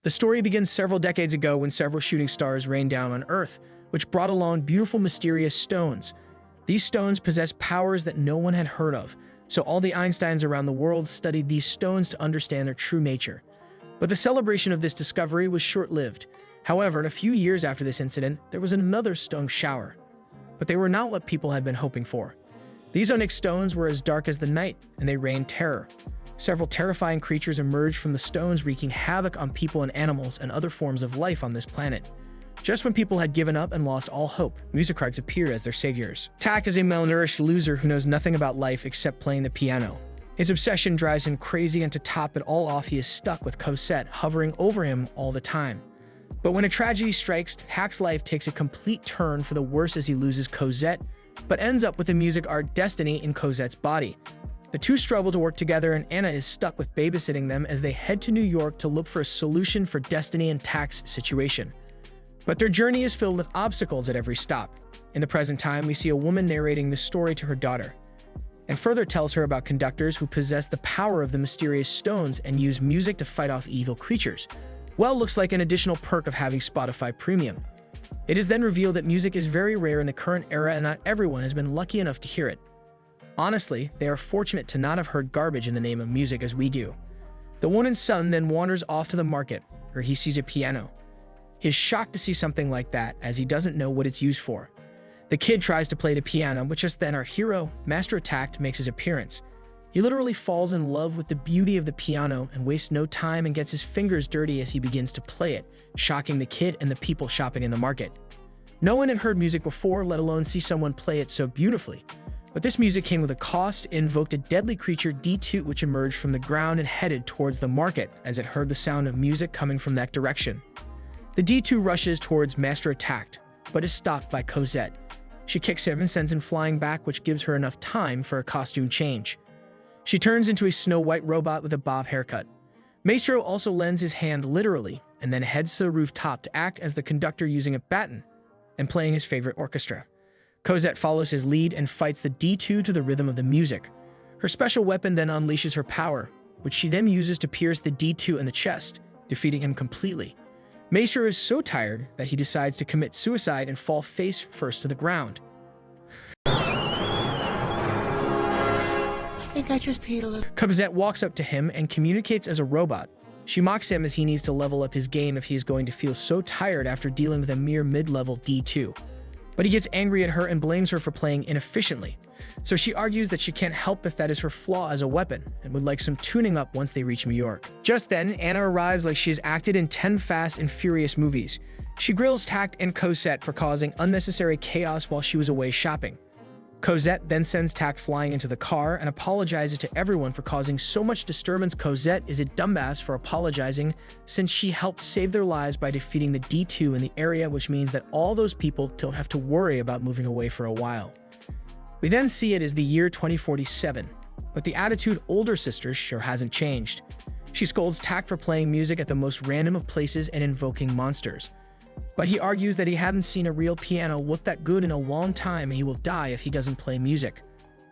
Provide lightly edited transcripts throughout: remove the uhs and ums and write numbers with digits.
The story begins several decades ago when several shooting stars rained down on Earth, which brought along beautiful mysterious stones. These stones possess powers that no one had heard of, so all the Einsteins around the world studied these stones to understand their true nature. But the celebration of this discovery was short-lived. However, a few years after this incident, there was another stone shower. But they were not what people had been hoping for. These onyx stones were as dark as the night, and they rained terror. Several terrifying creatures emerged from the stones, wreaking havoc on people and animals and other forms of life on this planet. Just when people had given up and lost all hope, music cards appeared as their saviors. Tact is a malnourished loser who knows nothing about life except playing the piano. His obsession drives him crazy, and to top it all off, he is stuck with Cosette hovering over him all the time. But when a tragedy strikes, Tact's life takes a complete turn for the worse as he loses Cosette, but ends up with the music art Destiny in Cosette's body. The two struggle to work together, and Anna is stuck with babysitting them as they head to New York to look for a solution for Destiny and Tact's situation. But their journey is filled with obstacles at every stop. In the present time, we see a woman narrating this story to her daughter, and further tells her about conductors who possess the power of the mysterious stones and use music to fight off evil creatures. Well, looks like an additional perk of having Spotify Premium. It is then revealed that music is very rare in the current era, and not everyone has been lucky enough to hear it. Honestly, they are fortunate to not have heard garbage in the name of music as we do. The Wonin's son then wanders off to the market, where he sees a piano. He is shocked to see something like that, as he doesn't know what it's used for. The kid tries to play the piano, but just then our hero, Master of Tact, makes his appearance. He literally falls in love with the beauty of the piano and wastes no time and gets his fingers dirty as he begins to play it, shocking the kid and the people shopping in the market. No one had heard music before, let alone see someone play it so beautifully. But this music came with a cost. It invoked a deadly creature, D2, which emerged from the ground and headed towards the market as it heard the sound of music coming from that direction. The D2 rushes towards Master of Tact, but is stopped by Cosette. She kicks him and sends him flying back, which gives her enough time for a costume change. She turns into a snow-white robot with a bob haircut. Maestro also lends his hand literally, and then heads to the rooftop to act as the conductor using a baton and playing his favorite orchestra. Cosette follows his lead and fights the D2 to the rhythm of the music. Her special weapon then unleashes her power, which she then uses to pierce the D2 in the chest, defeating him completely. Maestro is so tired that he decides to commit suicide and fall face first to the ground. I think I just peed a little. Cosette walks up to him and communicates as a robot. She mocks him as he needs to level up his game if he is going to feel so tired after dealing with a mere mid-level D2. But he gets angry at her and blames her for playing inefficiently. So she argues that she can't help if that is her flaw as a weapon, and would like some tuning up once they reach New York. Just then, Anna arrives like she has acted in 10 Fast and Furious movies. She grills Tact and Cosette for causing unnecessary chaos while she was away shopping. Cosette then sends Tact flying into the car and apologizes to everyone for causing so much disturbance. Cosette is a dumbass for apologizing, since she helped save their lives by defeating the D2 in the area, which means that all those people don't have to worry about moving away for a while. We then see it as the year 2047, but the attitude older sister sure hasn't changed. She scolds Tact for playing music at the most random of places and invoking monsters. But he argues that he hadn't seen a real piano look that good in a long time, and he will die if he doesn't play music.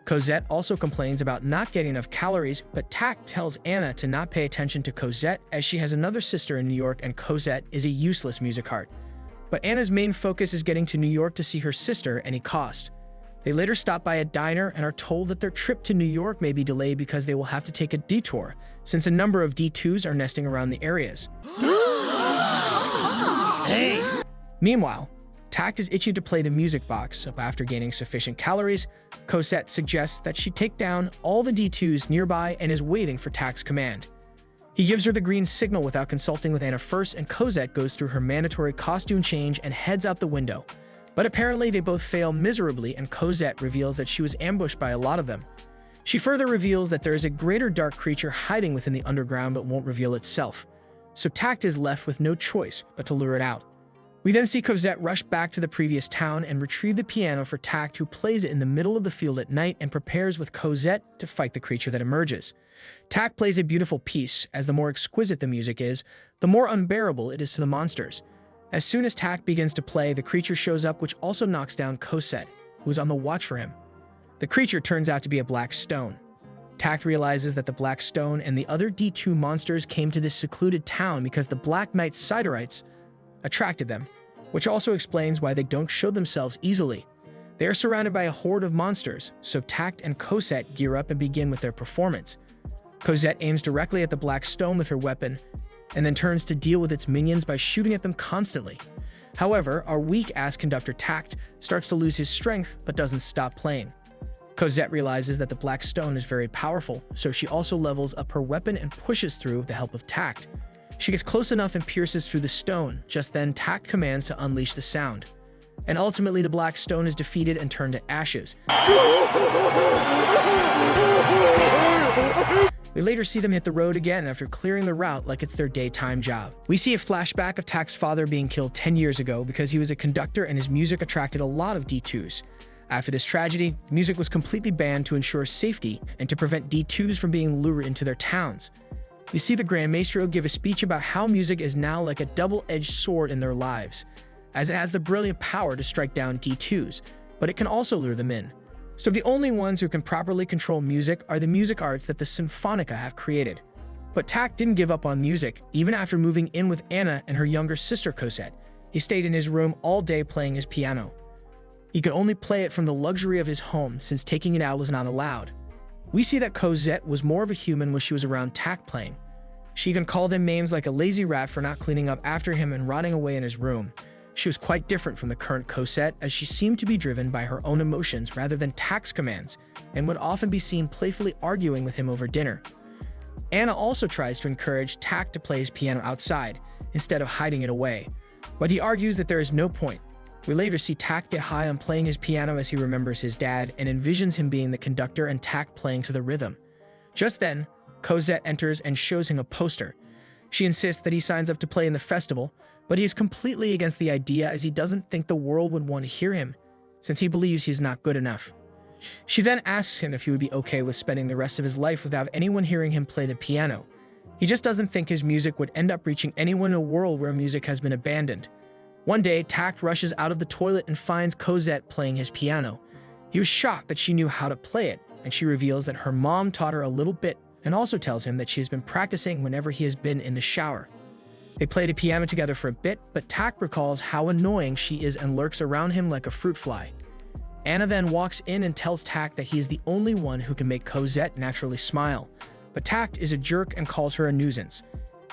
Cosette also complains about not getting enough calories, but Tact tells Anna to not pay attention to Cosette as she has another sister in New York and Cosette is a useless music art. But Anna's main focus is getting to New York to see her sister at any cost. They later stop by a diner and are told that their trip to New York may be delayed because they will have to take a detour, since a number of D2s are nesting around the areas. Hey! Meanwhile, Tact is itching to play the music box, so after gaining sufficient calories, Cosette suggests that she take down all the D2s nearby and is waiting for Tact's command. He gives her the green signal without consulting with Anna first, and Cosette goes through her mandatory costume change and heads out the window. But apparently they both fail miserably, and Cosette reveals that she was ambushed by a lot of them. She further reveals that there is a greater dark creature hiding within the underground but won't reveal itself. So Tact is left with no choice but to lure it out. We then see Cosette rush back to the previous town and retrieve the piano for Tact, who plays it in the middle of the field at night and prepares with Cosette to fight the creature that emerges. Tact plays a beautiful piece, as the more exquisite the music is, the more unbearable it is to the monsters. As soon as Tact begins to play, the creature shows up, which also knocks down Cosette, who is on the watch for him. The creature turns out to be a black stone. Tact realizes that the Black Stone and the other D2 monsters came to this secluded town because the Black Knight Siderites attracted them, which also explains why they don't show themselves easily. They are surrounded by a horde of monsters, so Tact and Cosette gear up and begin with their performance. Cosette aims directly at the Black Stone with her weapon, and then turns to deal with its minions by shooting at them constantly. However, our weak-ass conductor Tact starts to lose his strength but doesn't stop playing. Cosette realizes that the Black Stone is very powerful, so she also levels up her weapon and pushes through with the help of Tact. She gets close enough and pierces through the stone. Just then, Tact commands to unleash the sound. And ultimately, the Black Stone is defeated and turned to ashes. We later see them hit the road again after clearing the route like it's their daytime job. We see a flashback of Tact's father being killed 10 years ago because he was a conductor and his music attracted a lot of D2s. After this tragedy, music was completely banned to ensure safety and to prevent D2s from being lured into their towns. We see the Grand Maestro give a speech about how music is now like a double-edged sword in their lives, as it has the brilliant power to strike down D2s, but it can also lure them in. So the only ones who can properly control music are the music arts that the Symphonica have created. But Tact didn't give up on music, even after moving in with Anna and her younger sister Cosette. He stayed in his room all day playing his piano. He could only play it from the luxury of his home since taking it out was not allowed. We see that Cosette was more of a human when she was around Tact playing. She even called him names like a lazy rat for not cleaning up after him and rotting away in his room. She was quite different from the current Cosette, as she seemed to be driven by her own emotions rather than Tact's commands, and would often be seen playfully arguing with him over dinner. Anna also tries to encourage Tact to play his piano outside, instead of hiding it away, but he argues that there is no point. We later see Tact get high on playing his piano as he remembers his dad and envisions him being the conductor and Tact playing to the rhythm. Just then, Cosette enters and shows him a poster. She insists that he signs up to play in the festival, but he is completely against the idea as he doesn't think the world would want to hear him, since he believes he is not good enough. She then asks him if he would be okay with spending the rest of his life without anyone hearing him play the piano. He just doesn't think his music would end up reaching anyone in a world where music has been abandoned. One day, Tact rushes out of the toilet and finds Cosette playing his piano. He was shocked that she knew how to play it, and she reveals that her mom taught her a little bit and also tells him that she has been practicing whenever he has been in the shower. They play the piano together for a bit, but Tact recalls how annoying she is and lurks around him like a fruit fly. Anna then walks in and tells Tact that he is the only one who can make Cosette naturally smile, but Tact is a jerk and calls her a nuisance.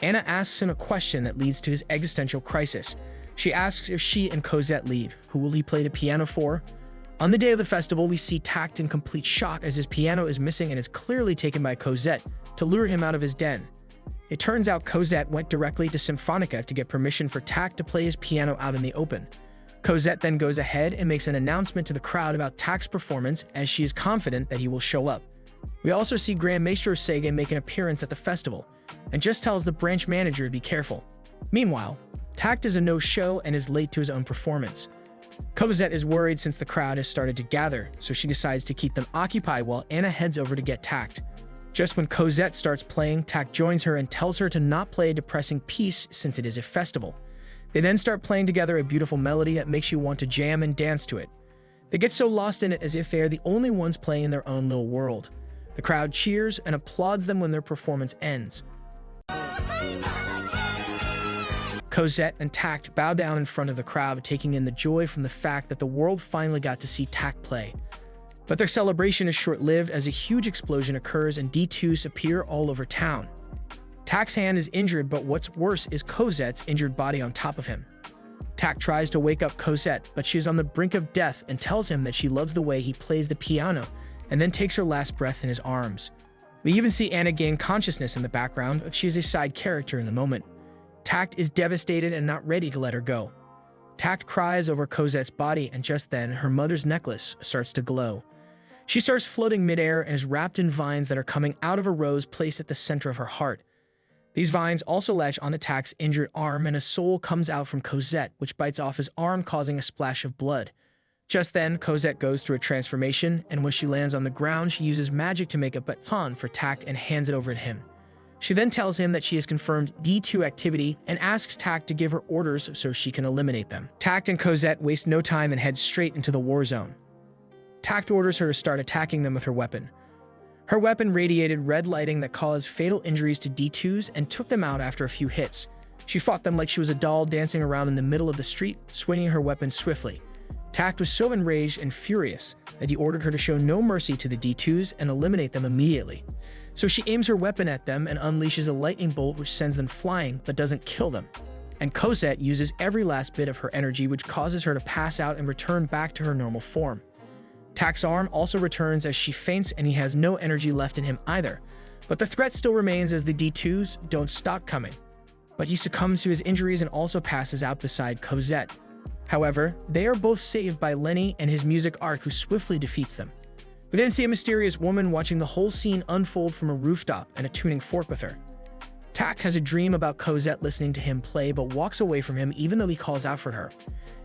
Anna asks him a question that leads to his existential crisis. She asks if she and Cosette leave, who will he play the piano for? On the day of the festival, we see Tact in complete shock as his piano is missing and is clearly taken by Cosette to lure him out of his den. It turns out Cosette went directly to Symphonica to get permission for Tact to play his piano out in the open. Cosette then goes ahead and makes an announcement to the crowd about Tact's performance as she is confident that he will show up. We also see Grand Maestro Sega make an appearance at the festival, and just tells the branch manager to be careful. Meanwhile, Tact is a no-show and is late to his own performance. Cosette is worried since the crowd has started to gather, so she decides to keep them occupied while Anna heads over to get Tact. Just when Cosette starts playing, Tact joins her and tells her to not play a depressing piece since it is a festival. They then start playing together a beautiful melody that makes you want to jam and dance to it. They get so lost in it as if they are the only ones playing in their own little world. The crowd cheers and applauds them when their performance ends. Cosette and Tact bow down in front of the crowd, taking in the joy from the fact that the world finally got to see Tact play. But their celebration is short-lived as a huge explosion occurs and D2s appear all over town. Tact's hand is injured, but what's worse is Cosette's injured body on top of him. Tact tries to wake up Cosette, but she is on the brink of death and tells him that she loves the way he plays the piano, and then takes her last breath in his arms. We even see Anna gain consciousness in the background, but she is a side character in the moment. Tact is devastated and not ready to let her go. Tact cries over Cosette's body, and just then, her mother's necklace starts to glow. She starts floating midair and is wrapped in vines that are coming out of a rose placed at the center of her heart. These vines also latch onto Tact's injured arm, and a soul comes out from Cosette, which bites off his arm, causing a splash of blood. Just then, Cosette goes through a transformation, and when she lands on the ground, she uses magic to make a baton for Tact and hands it over to him. She then tells him that she has confirmed D2 activity and asks Tact to give her orders so she can eliminate them. Tact and Cosette waste no time and head straight into the war zone. Tact orders her to start attacking them with her weapon. Her weapon radiated red lighting that caused fatal injuries to D2s and took them out after a few hits. She fought them like she was a doll dancing around in the middle of the street, swinging her weapon swiftly. Tact was so enraged and furious that he ordered her to show no mercy to the D2s and eliminate them immediately. So she aims her weapon at them and unleashes a lightning bolt which sends them flying but doesn't kill them. And Cosette uses every last bit of her energy, which causes her to pass out and return back to her normal form. Tact's arm also returns as she faints, and he has no energy left in him either. But the threat still remains as the D2s don't stop coming. But he succumbs to his injuries and also passes out beside Cosette. However, they are both saved by Lenny and his music art, who swiftly defeats them. We then see a mysterious woman watching the whole scene unfold from a rooftop and a tuning fork with her. Tact has a dream about Cosette listening to him play but walks away from him even though he calls out for her.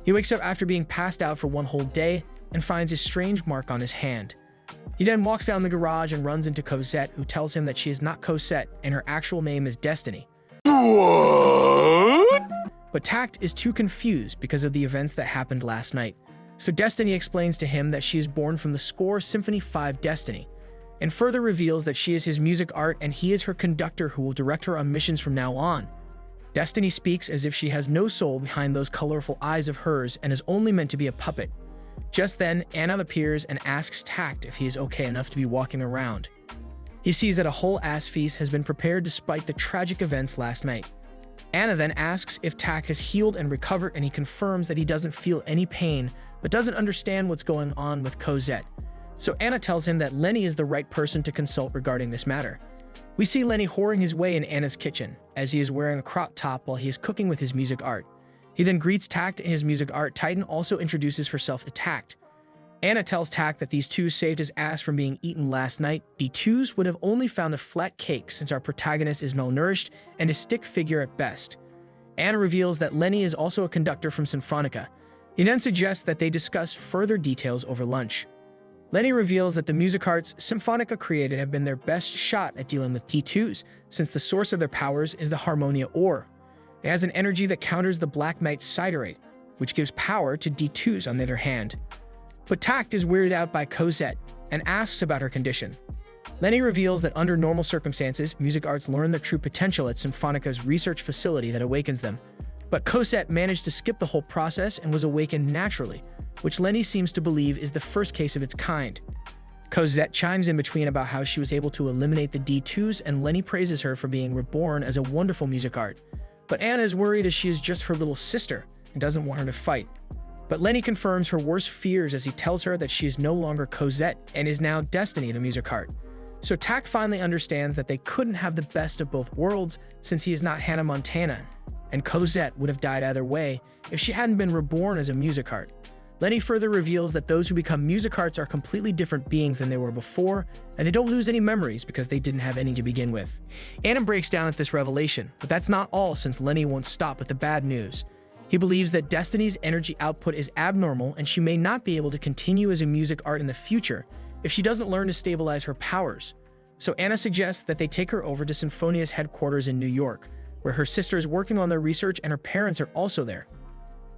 He wakes up after being passed out for one whole day and finds a strange mark on his hand. He then walks down the garage and runs into Cosette, who tells him that she is not Cosette and her actual name is Destiny. What? But Tact is too confused because of the events that happened last night. So Destiny explains to him that she is born from the score Symphony 5 Destiny, and further reveals that she is his music art and he is her conductor who will direct her on missions from now on. Destiny speaks as if she has no soul behind those colorful eyes of hers and is only meant to be a puppet. Just then, Anna appears and asks Tact if he is okay enough to be walking around. He sees that a whole ass feast has been prepared despite the tragic events last night. Anna then asks if Tact has healed and recovered, and he confirms that he doesn't feel any pain, but doesn't understand what's going on with Cosette. So Anna tells him that Lenny is the right person to consult regarding this matter. We see Lenny whoring his way in Anna's kitchen, as he is wearing a crop top while he is cooking with his music art. He then greets Tact and his music art. Titan also introduces herself to Tact. Anna tells Tact that these two saved his ass from being eaten last night. D2s would have only found a flat cake since our protagonist is malnourished and a stick figure at best. Anna reveals that Lenny is also a conductor from Symphonica. He then suggests that they discuss further details over lunch. Lenny reveals that the music arts Symphonica created have been their best shot at dealing with D2s, since the source of their powers is the Harmonia ore. It has an energy that counters the Black Knight's Siderate, which gives power to D2s on the other hand. But Tact is weirded out by Cosette and asks about her condition. Lenny reveals that under normal circumstances, music arts learn their true potential at Symfonica's research facility that awakens them. But Cosette managed to skip the whole process and was awakened naturally, which Lenny seems to believe is the first case of its kind. Cosette chimes in between about how she was able to eliminate the D2s, and Lenny praises her for being reborn as a wonderful music art. But Anna is worried as she is just her little sister and doesn't want her to fight. But Lenny confirms her worst fears as he tells her that she is no longer Cosette and is now Destiny, the music art. So Tact finally understands that they couldn't have the best of both worlds, since he is not Hannah Montana, and Cosette would have died either way if she hadn't been reborn as a music art. Lenny further reveals that those who become music arts are completely different beings than they were before, and they don't lose any memories because they didn't have any to begin with. Anna breaks down at this revelation, but that's not all, since Lenny won't stop with the bad news. He believes that Destiny's energy output is abnormal and she may not be able to continue as a music art in the future if she doesn't learn to stabilize her powers. So Anna suggests that they take her over to Sinfonia's headquarters in New York, where her sister is working on their research and her parents are also there.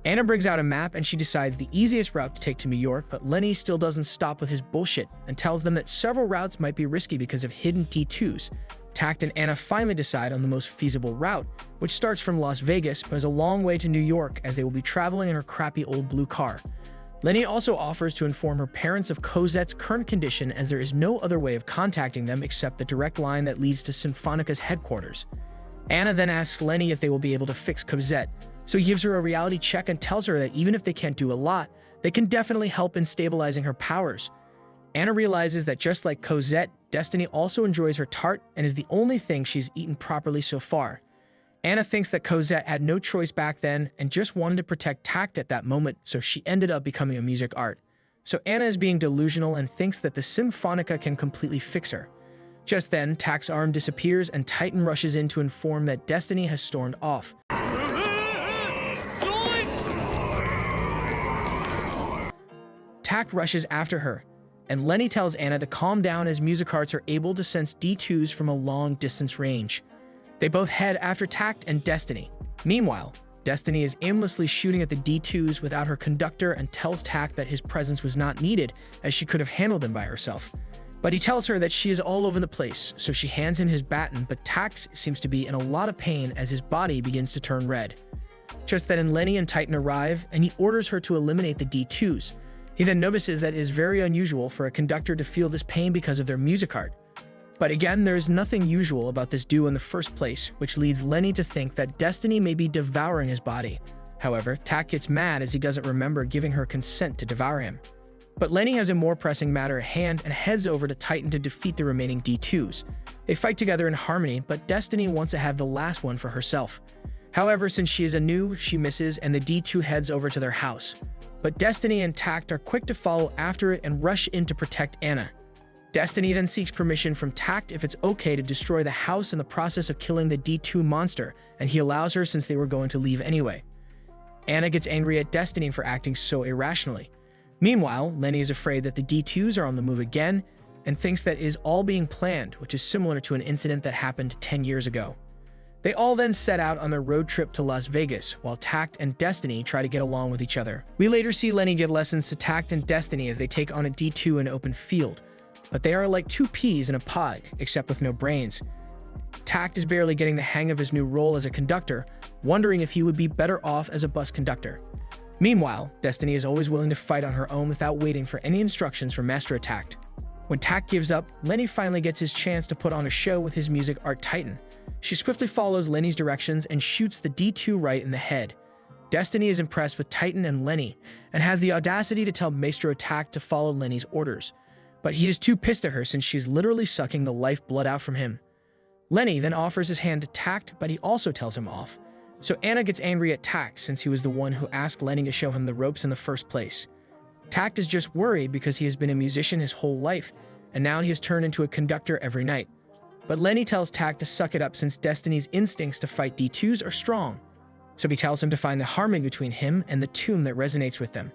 Anna brings out a map and she decides the easiest route to take to New York, but Lenny still doesn't stop with his bullshit and tells them that several routes might be risky because of hidden D2s. Tact and Anna finally decide on the most feasible route, which starts from Las Vegas but is a long way to New York, as they will be traveling in her crappy old blue car. Lenny also offers to inform her parents of Cosette's current condition, as there is no other way of contacting them except the direct line that leads to Sinfonica's headquarters. Anna then asks Lenny if they will be able to fix Cosette, so he gives her a reality check and tells her that even if they can't do a lot, they can definitely help in stabilizing her powers. Anna realizes that just like Cosette, Destiny also enjoys her tart and is the only thing she's eaten properly so far. Anna thinks that Cosette had no choice back then and just wanted to protect Tact at that moment, so she ended up becoming a music art. So Anna is being delusional and thinks that the Symphonica can completely fix her. Just then, Tact's arm disappears and Titan rushes in to inform that Destiny has stormed off. Tact rushes after her, and Lenny tells Anna to calm down as music arts are able to sense D2s from a long distance range. They both head after Tact and Destiny. Meanwhile, Destiny is aimlessly shooting at the D2s without her conductor and tells Tact that his presence was not needed, as she could have handled them by herself. But he tells her that she is all over the place, so she hands him his baton, but Tact seems to be in a lot of pain as his body begins to turn red. Just then Lenny and Titan arrive, and he orders her to eliminate the D2s. He then notices that it is very unusual for a conductor to feel this pain because of their music art. But again, there is nothing usual about this duo in the first place, which leads Lenny to think that Destiny may be devouring his body. However, Tact gets mad as he doesn't remember giving her consent to devour him. But Lenny has a more pressing matter at hand and heads over to Titan to defeat the remaining D2s. They fight together in harmony, but Destiny wants to have the last one for herself. However, since she is Anu, she misses and the D2 heads over to their house. But Destiny and Tact are quick to follow after it and rush in to protect Anna. Destiny then seeks permission from Tact if it's okay to destroy the house in the process of killing the D2 monster, and he allows her since they were going to leave anyway. Anna gets angry at Destiny for acting so irrationally. Meanwhile, Lenny is afraid that the D2s are on the move again and thinks that it is all being planned, which is similar to an incident that happened 10 years ago. They all then set out on their road trip to Las Vegas, while Tact and Destiny try to get along with each other. We later see Lenny give lessons to Tact and Destiny as they take on a D2 in an open field, but they are like two peas in a pod, except with no brains. Tact is barely getting the hang of his new role as a conductor, wondering if he would be better off as a bus conductor. Meanwhile, Destiny is always willing to fight on her own without waiting for any instructions from Master Tact. When Tact gives up, Lenny finally gets his chance to put on a show with his music art Titan. She swiftly follows Lenny's directions and shoots the D2 right in the head. Destiny is impressed with Titan and Lenny, and has the audacity to tell Maestro Tact to follow Lenny's orders. But he is too pissed at her since she's literally sucking the lifeblood out from him. Lenny then offers his hand to Tact, but he also tells him off. So Anna gets angry at Tact since he was the one who asked Lenny to show him the ropes in the first place. Tact is just worried because he has been a musician his whole life, and now he has turned into a conductor every night. But Lenny tells Tact to suck it up since Destiny's instincts to fight D2s are strong. So he tells him to find the harmony between him and the tune that resonates with them.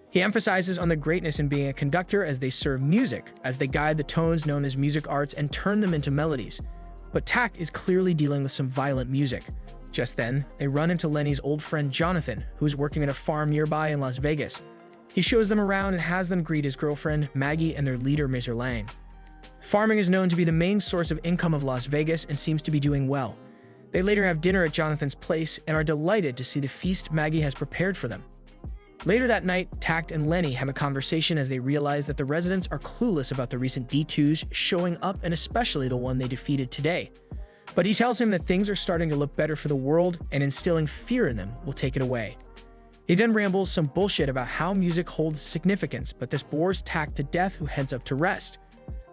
He emphasizes on the greatness in being a conductor as they serve music, as they guide the tones known as music arts and turn them into melodies. But Tact is clearly dealing with some violent music. Just then, they run into Lenny's old friend Jonathan, who is working at a farm nearby in Las Vegas. He shows them around and has them greet his girlfriend, Maggie, and their leader, Mr. Lang. Farming is known to be the main source of income of Las Vegas and seems to be doing well. They later have dinner at Jonathan's place and are delighted to see the feast Maggie has prepared for them. Later that night, Tact and Lenny have a conversation as they realize that the residents are clueless about the recent D2s showing up, and especially the one they defeated today. But he tells him that things are starting to look better for the world, and instilling fear in them will take it away. He then rambles some bullshit about how music holds significance, but this bores Tact to death, who heads up to rest.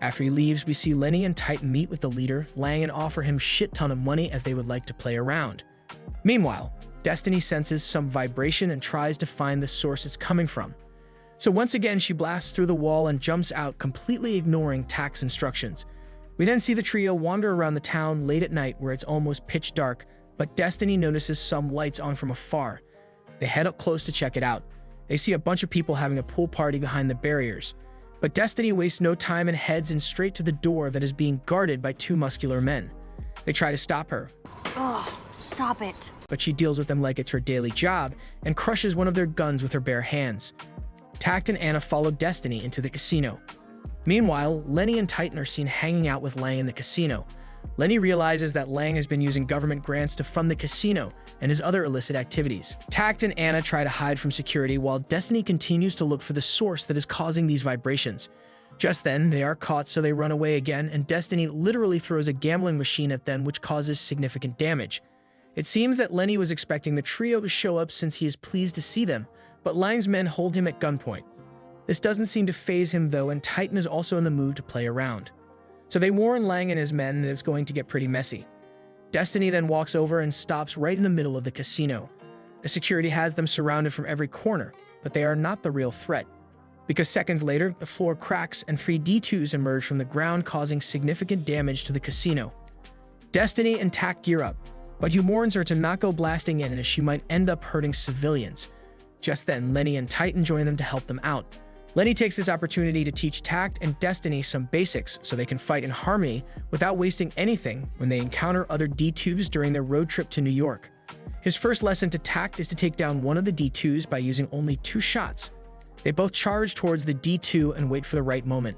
After he leaves, we see Lenny and Titan meet with the leader, Lang, and offer him shit ton of money as they would like to play around. Meanwhile, Destiny senses some vibration and tries to find the source it's coming from. So once again, she blasts through the wall and jumps out, completely ignoring Tact's instructions. We then see the trio wander around the town late at night where it's almost pitch dark, but Destiny notices some lights on from afar. They head up close to check it out. They see a bunch of people having a pool party behind the barriers. But Destiny wastes no time and heads in straight to the door that is being guarded by two muscular men. They try to stop her. Oh, stop it. But she deals with them like it's her daily job and crushes one of their guns with her bare hands. Tact and Anna follow Destiny into the casino. Meanwhile, Lenny and Titan are seen hanging out with Lang in the casino. Lenny realizes that Lang has been using government grants to fund the casino and his other illicit activities. Tact and Anna try to hide from security while Destiny continues to look for the source that is causing these vibrations. Just then, they are caught, so they run away again, and Destiny literally throws a gambling machine at them, which causes significant damage. It seems that Lenny was expecting the trio to show up since he is pleased to see them, but Lang's men hold him at gunpoint. This doesn't seem to faze him though, and Titan is also in the mood to play around. So they warn Lang and his men that it's going to get pretty messy. Destiny then walks over and stops right in the middle of the casino. The security has them surrounded from every corner, but they are not the real threat. Because seconds later, the floor cracks and 3 D2s emerge from the ground, causing significant damage to the casino. Destiny and Tact gear up, but he warns her to not go blasting in as she might end up hurting civilians. Just then, Lenny and Titan join them to help them out. Lenny takes this opportunity to teach Tact and Destiny some basics so they can fight in harmony without wasting anything when they encounter other D2s during their road trip to New York. His first lesson to Tact is to take down one of the D2s by using only 2 shots. They both charge towards the D2 and wait for the right moment.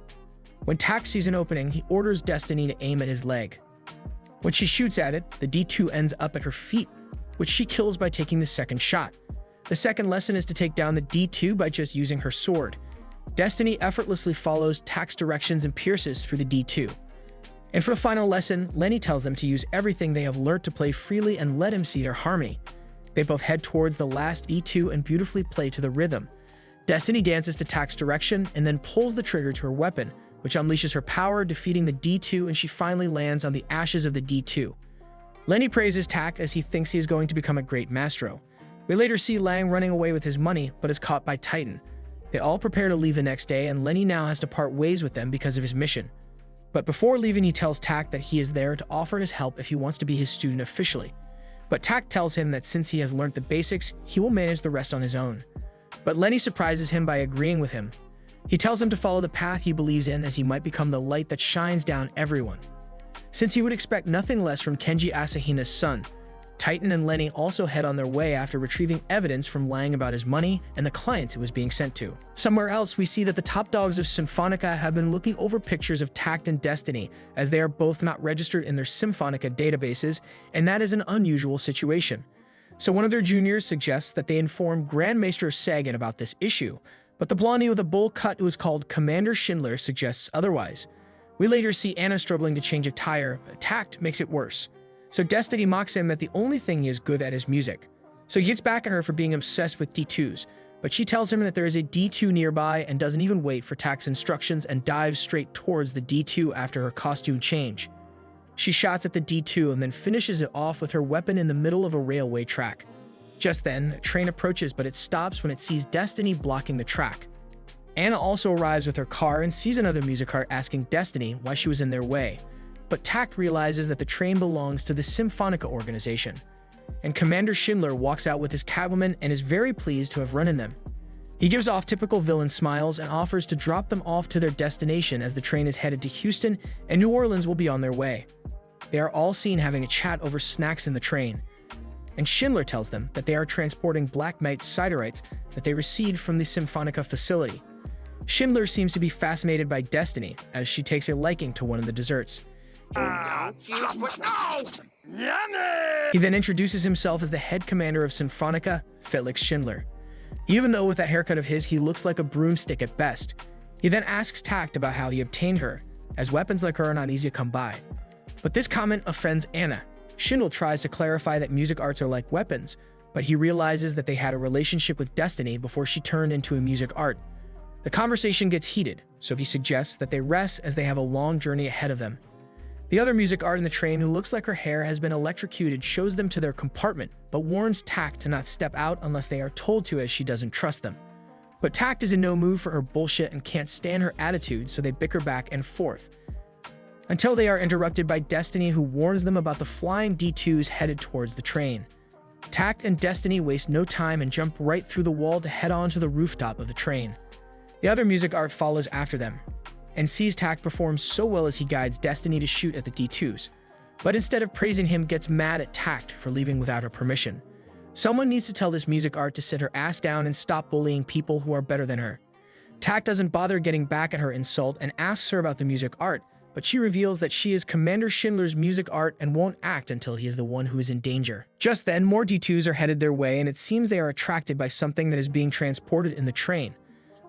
When Tact sees an opening, he orders Destiny to aim at his leg. When she shoots at it, the D2 ends up at her feet, which she kills by taking the second shot. The second lesson is to take down the D2 by just using her sword. Destiny effortlessly follows Tact's directions and pierces through the D2. And for the final lesson, Lenny tells them to use everything they have learned to play freely and let him see their harmony. They both head towards the last D2 and beautifully play to the rhythm. Destiny dances to Tact's direction and then pulls the trigger to her weapon, which unleashes her power, defeating the D2, and she finally lands on the ashes of the D2. Lenny praises Tact as he thinks he is going to become a great maestro. We later see Lang running away with his money, but is caught by Titan. They all prepare to leave the next day, and Lenny now has to part ways with them because of his mission. But before leaving, he tells Tact that he is there to offer his help if he wants to be his student officially. But Tact tells him that since he has learned the basics, he will manage the rest on his own. But Lenny surprises him by agreeing with him. He tells him to follow the path he believes in, as he might become the light that shines down everyone. Since he would expect nothing less from Kenji Asahina's son, Titan and Lenny also head on their way after retrieving evidence from Lang about his money and the clients it was being sent to. Somewhere else, we see that the top dogs of Symphonica have been looking over pictures of Tact and Destiny, as they are both not registered in their Symphonica databases, and that is an unusual situation. So one of their juniors suggests that they inform Grandmaster Sagan about this issue, but the blondie with a bowl cut who is called Commander Schindler suggests otherwise. We later see Anna struggling to change a tire, but Tact makes it worse. So Destiny mocks him that the only thing he is good at is music. So he gets back at her for being obsessed with D2s, but she tells him that there is a D2 nearby and doesn't even wait for Tact's instructions and dives straight towards the D2 after her costume change. She shots at the D2 and then finishes it off with her weapon in the middle of a railway track. Just then, a train approaches, but it stops when it sees Destiny blocking the track. Anna also arrives with her car and sees another music cart asking Destiny why she was in their way. But Tact realizes that the train belongs to the Symphonica organization. And Commander Schindler walks out with his cavalrymen and is very pleased to have run in them. He gives off typical villain smiles and offers to drop them off to their destination as the train is headed to Houston and New Orleans will be on their way. They are all seen having a chat over snacks in the train. And Schindler tells them that they are transporting black mite siderites that they received from the Symphonica facility. Schindler seems to be fascinated by Destiny, as she takes a liking to one of the desserts. He then introduces himself as the head commander of Symphonica, Felix Schindler. Even though with that haircut of his, he looks like a broomstick at best. He then asks Tact about how he obtained her, as weapons like her are not easy to come by. But this comment offends Anna. Schindler tries to clarify that music arts are like weapons, but he realizes that they had a relationship with Destiny before she turned into a music art. The conversation gets heated, so he suggests that they rest as they have a long journey ahead of them. The other music art in the train, who looks like her hair has been electrocuted, shows them to their compartment, but warns Tact to not step out unless they are told to, as she doesn't trust them. But Tact is in no mood for her bullshit and can't stand her attitude, so they bicker back and forth. Until they are interrupted by Destiny, who warns them about the flying D2s headed towards the train. Tact and Destiny waste no time and jump right through the wall to head on to the rooftop of the train. The other music art follows after them, and sees Tact perform so well as he guides Destiny to shoot at the D2s, but instead of praising him, gets mad at Tact for leaving without her permission. Someone needs to tell this music art to sit her ass down and stop bullying people who are better than her. Tact doesn't bother getting back at her insult and asks her about the music art, but she reveals that she is Commander Schindler's music art and won't act until he is the one who is in danger. Just then, more D2s are headed their way, and it seems they are attracted by something that is being transported in the train.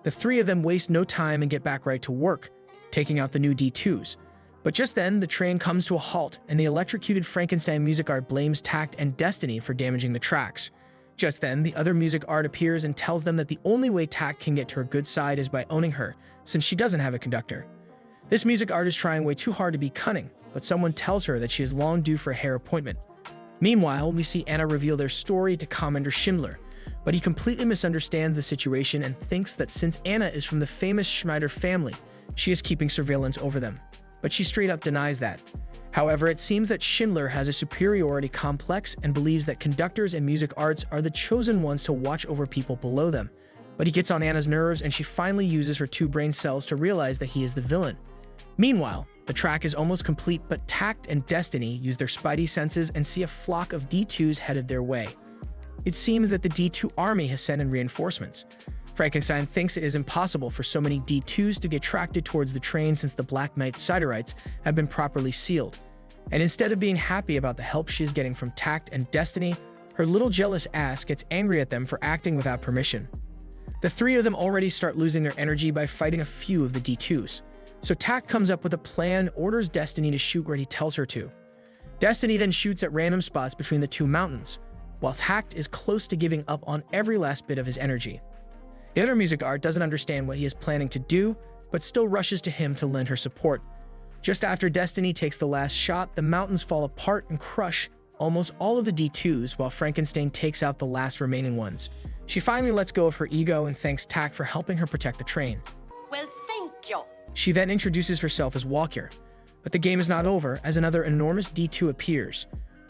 The three of them waste no time and get back right to work, taking out the new D2s. But just then, the train comes to a halt, and the electrocuted Frankenstein music art blames Tact and Destiny for damaging the tracks. Just then, the other music art appears and tells them that the only way Tact can get to her good side is by owning her, since she doesn't have a conductor. This music art is trying way too hard to be cunning, but someone tells her that she is long due for a hair appointment. Meanwhile, we see Anna reveal their story to Commander Schindler, but he completely misunderstands the situation and thinks that since Anna is from the famous Schneider family, she is keeping surveillance over them. But she straight up denies that. However, it seems that Schindler has a superiority complex and believes that conductors and music arts are the chosen ones to watch over people below them. But he gets on Anna's nerves, and she finally uses her 2 brain cells to realize that he is the villain. Meanwhile, the track is almost complete, but Tact and Destiny use their spidey senses and see a flock of D2s headed their way. It seems that the D2 army has sent in reinforcements. Frankenstein thinks it is impossible for so many D2s to be attracted towards the train since the Black Knight siderites have been properly sealed. And instead of being happy about the help she is getting from Tact and Destiny, her little jealous ass gets angry at them for acting without permission. The three of them already start losing their energy by fighting a few of the D2s. So Tact comes up with a plan and orders Destiny to shoot where he tells her to. Destiny then shoots at random spots between the two mountains, while Tact is close to giving up on every last bit of his energy. The other music art doesn't understand what he is planning to do, but still rushes to him to lend her support. Just after Destiny takes the last shot, the mountains fall apart and crush almost all of the D2s while Frankenstein takes out the last remaining ones. She finally lets go of her ego and thanks Tact for helping her protect the train. Well, thank you. She then introduces herself as Walker, but the game is not over as another enormous D2 appears.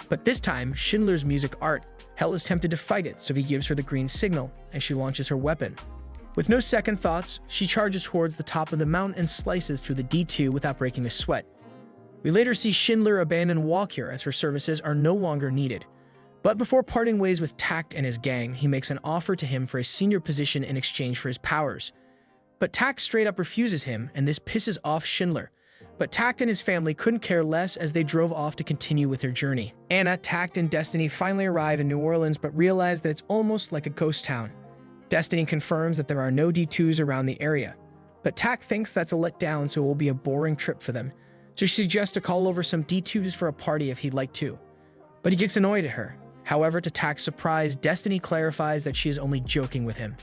But this time, Schindler's music art. Hell is tempted to fight it, so he gives her the green signal, and she launches her weapon. With no second thoughts, she charges towards the top of the mountain and slices through the D2 without breaking a sweat. We later see Schindler abandon Walker as her services are no longer needed. But before parting ways with Tact and his gang, he makes an offer to him for a senior position in exchange for his powers. But Tact straight up refuses him, and this pisses off Schindler. But Tact and his family couldn't care less as they drove off to continue with their journey. Anna, Tact, and Destiny finally arrive in New Orleans but realize that it's almost like a ghost town. Destiny confirms that there are no D2s around the area. But Tact thinks that's a letdown, so it will be a boring trip for them. So she suggests to call over some D2s for a party if he'd like to. But he gets annoyed at her. However, to Tact's surprise, Destiny clarifies that she is only joking with him.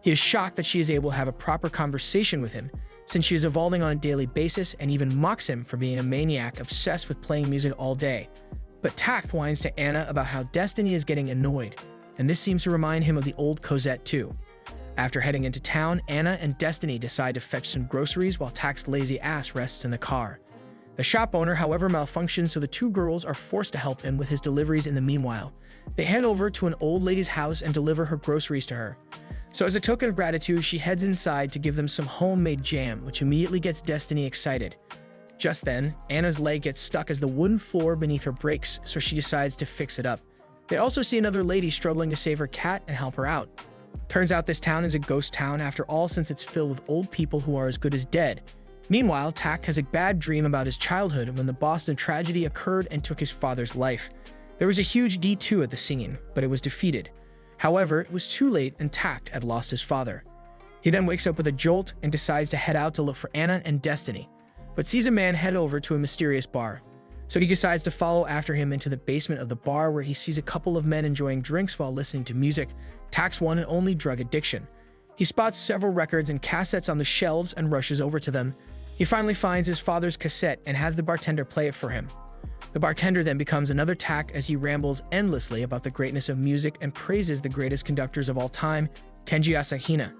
He is shocked that she is able to have a proper conversation with him, since she is evolving on a daily basis and even mocks him for being a maniac obsessed with playing music all day. But Tact whines to Anna about how Destiny is getting annoyed, and this seems to remind him of the old Cosette too. After heading into town, Anna and Destiny decide to fetch some groceries while Tact's lazy ass rests in the car. The shop owner, however, malfunctions, so the two girls are forced to help him with his deliveries in the meanwhile. They head over to an old lady's house and deliver her groceries to her. So as a token of gratitude, she heads inside to give them some homemade jam, which immediately gets Destiny excited. Just then, Anna's leg gets stuck as the wooden floor beneath her breaks, so she decides to fix it up. They also see another lady struggling to save her cat and help her out. Turns out this town is a ghost town after all, since it's filled with old people who are as good as dead. Meanwhile, Tact has a bad dream about his childhood when the Boston tragedy occurred and took his father's life. There was a huge D2 at the scene, but it was defeated. However, it was too late and Tact had lost his father. He then wakes up with a jolt and decides to head out to look for Anna and Destiny, but sees a man head over to a mysterious bar. So he decides to follow after him into the basement of the bar, where he sees a couple of men enjoying drinks while listening to music, Tact's one and only drug addiction. He spots several records and cassettes on the shelves and rushes over to them. He finally finds his father's cassette and has the bartender play it for him. The bartender then becomes another Tact as he rambles endlessly about the greatness of music and praises the greatest conductors of all time, Kenji Asahina.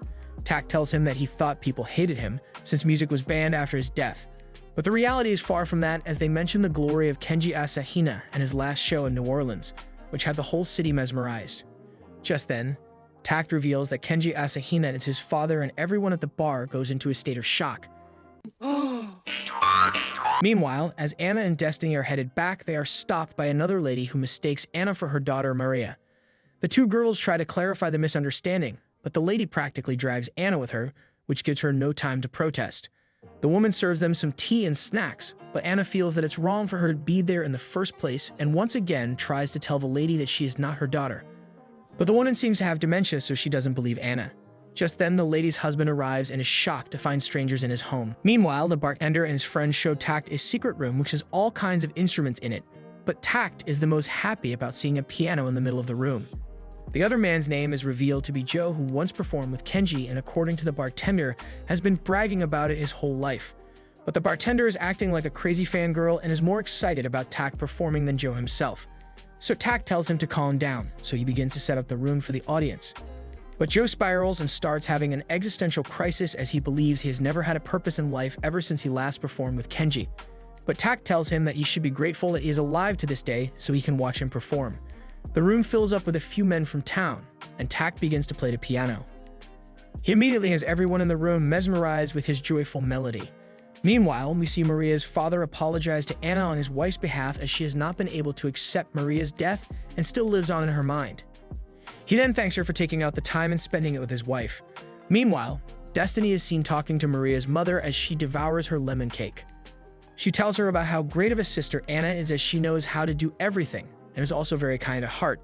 Tact tells him that he thought people hated him since music was banned after his death. But the reality is far from that, as they mention the glory of Kenji Asahina and his last show in New Orleans, which had the whole city mesmerized. Just then, Tact reveals that Kenji Asahina is his father, and everyone at the bar goes into a state of shock. Meanwhile, as Anna and Destiny are headed back, they are stopped by another lady who mistakes Anna for her daughter Maria. The two girls try to clarify the misunderstanding, but the lady practically drives Anna with her, which gives her no time to protest. The woman serves them some tea and snacks, but Anna feels that it's wrong for her to be there in the first place and once again tries to tell the lady that she is not her daughter. But the woman seems to have dementia, so she doesn't believe Anna. Just then, the lady's husband arrives and is shocked to find strangers in his home. Meanwhile, the bartender and his friends show Tact a secret room which has all kinds of instruments in it, but Tact is the most happy about seeing a piano in the middle of the room. The other man's name is revealed to be Joe, who once performed with Kenji and, according to the bartender, has been bragging about it his whole life. But the bartender is acting like a crazy fangirl and is more excited about Tact performing than Joe himself. So Tact tells him to calm down, so he begins to set up the room for the audience. But Joe spirals and starts having an existential crisis as he believes he has never had a purpose in life ever since he last performed with Kenji. But Tact tells him that he should be grateful that he is alive to this day so he can watch him perform. The room fills up with a few men from town, and Tact begins to play the piano. He immediately has everyone in the room mesmerized with his joyful melody. Meanwhile, we see Maria's father apologize to Anna on his wife's behalf, as she has not been able to accept Maria's death and still lives on in her mind. He then thanks her for taking out the time and spending it with his wife. Meanwhile, Destiny is seen talking to Maria's mother as she devours her lemon cake. She tells her about how great of a sister Anna is, as she knows how to do everything and is also very kind at heart.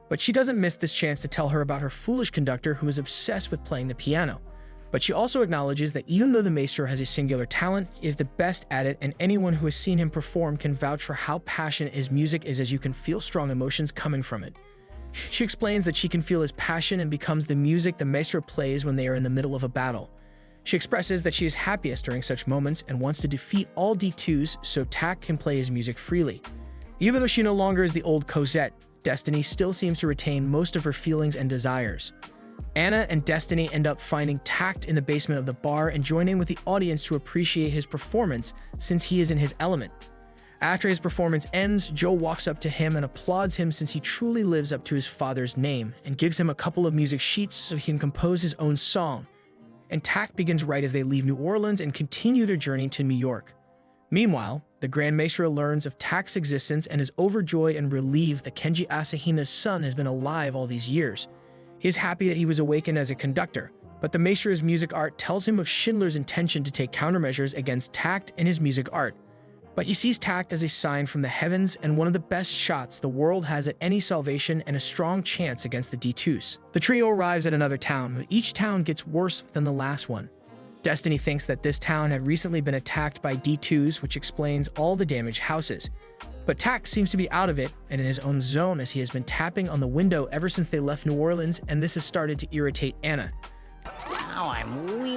But she doesn't miss this chance to tell her about her foolish conductor who is obsessed with playing the piano. But she also acknowledges that even though the maestro has a singular talent, he is the best at it, and anyone who has seen him perform can vouch for how passionate his music is, as you can feel strong emotions coming from it. She explains that she can feel his passion and becomes the music the maestro plays when they are in the middle of a battle. She expresses that she is happiest during such moments and wants to defeat all D2s so Tact can play his music freely. Even though she no longer is the old Cosette, Destiny still seems to retain most of her feelings and desires. Anna and Destiny end up finding Tact in the basement of the bar and joining with the audience to appreciate his performance since he is in his element. After his performance ends, Joe walks up to him and applauds him since he truly lives up to his father's name and gives him a couple of music sheets so he can compose his own song. And Tact begins right as they leave New Orleans and continue their journey to New York. Meanwhile, the Grand Maestro learns of Tact's existence and is overjoyed and relieved that Kenji Asahina's son has been alive all these years. He is happy that he was awakened as a conductor, but the Maestro's music art tells him of Schindler's intention to take countermeasures against Tact and his music art. But he sees Tact as a sign from the heavens and one of the best shots the world has at any salvation and a strong chance against the D2s. The trio arrives at another town, but each town gets worse than the last one. Destiny thinks that this town had recently been attacked by D2s, which explains all the damaged houses. But Tact seems to be out of it and in his own zone, as he has been tapping on the window ever since they left New Orleans, and this has started to irritate Anna. Now I'm wee.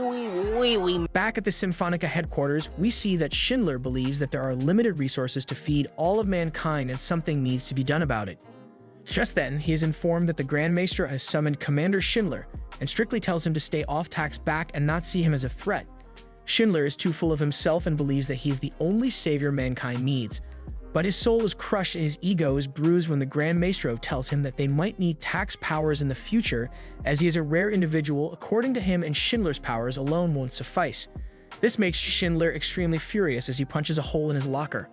Back at the Symphonica headquarters, we see that Schindler believes that there are limited resources to feed all of mankind and something needs to be done about it. Just then, he is informed that the Grand Maestro has summoned Commander Schindler and strictly tells him to stay off Tact's back and not see him as a threat. Schindler is too full of himself and believes that he is the only savior mankind needs. But his soul is crushed and his ego is bruised when the Grand Maestro tells him that they might need Tact's powers in the future, as he is a rare individual according to him, and Schindler's powers alone won't suffice. This makes Schindler extremely furious as he punches a hole in his locker.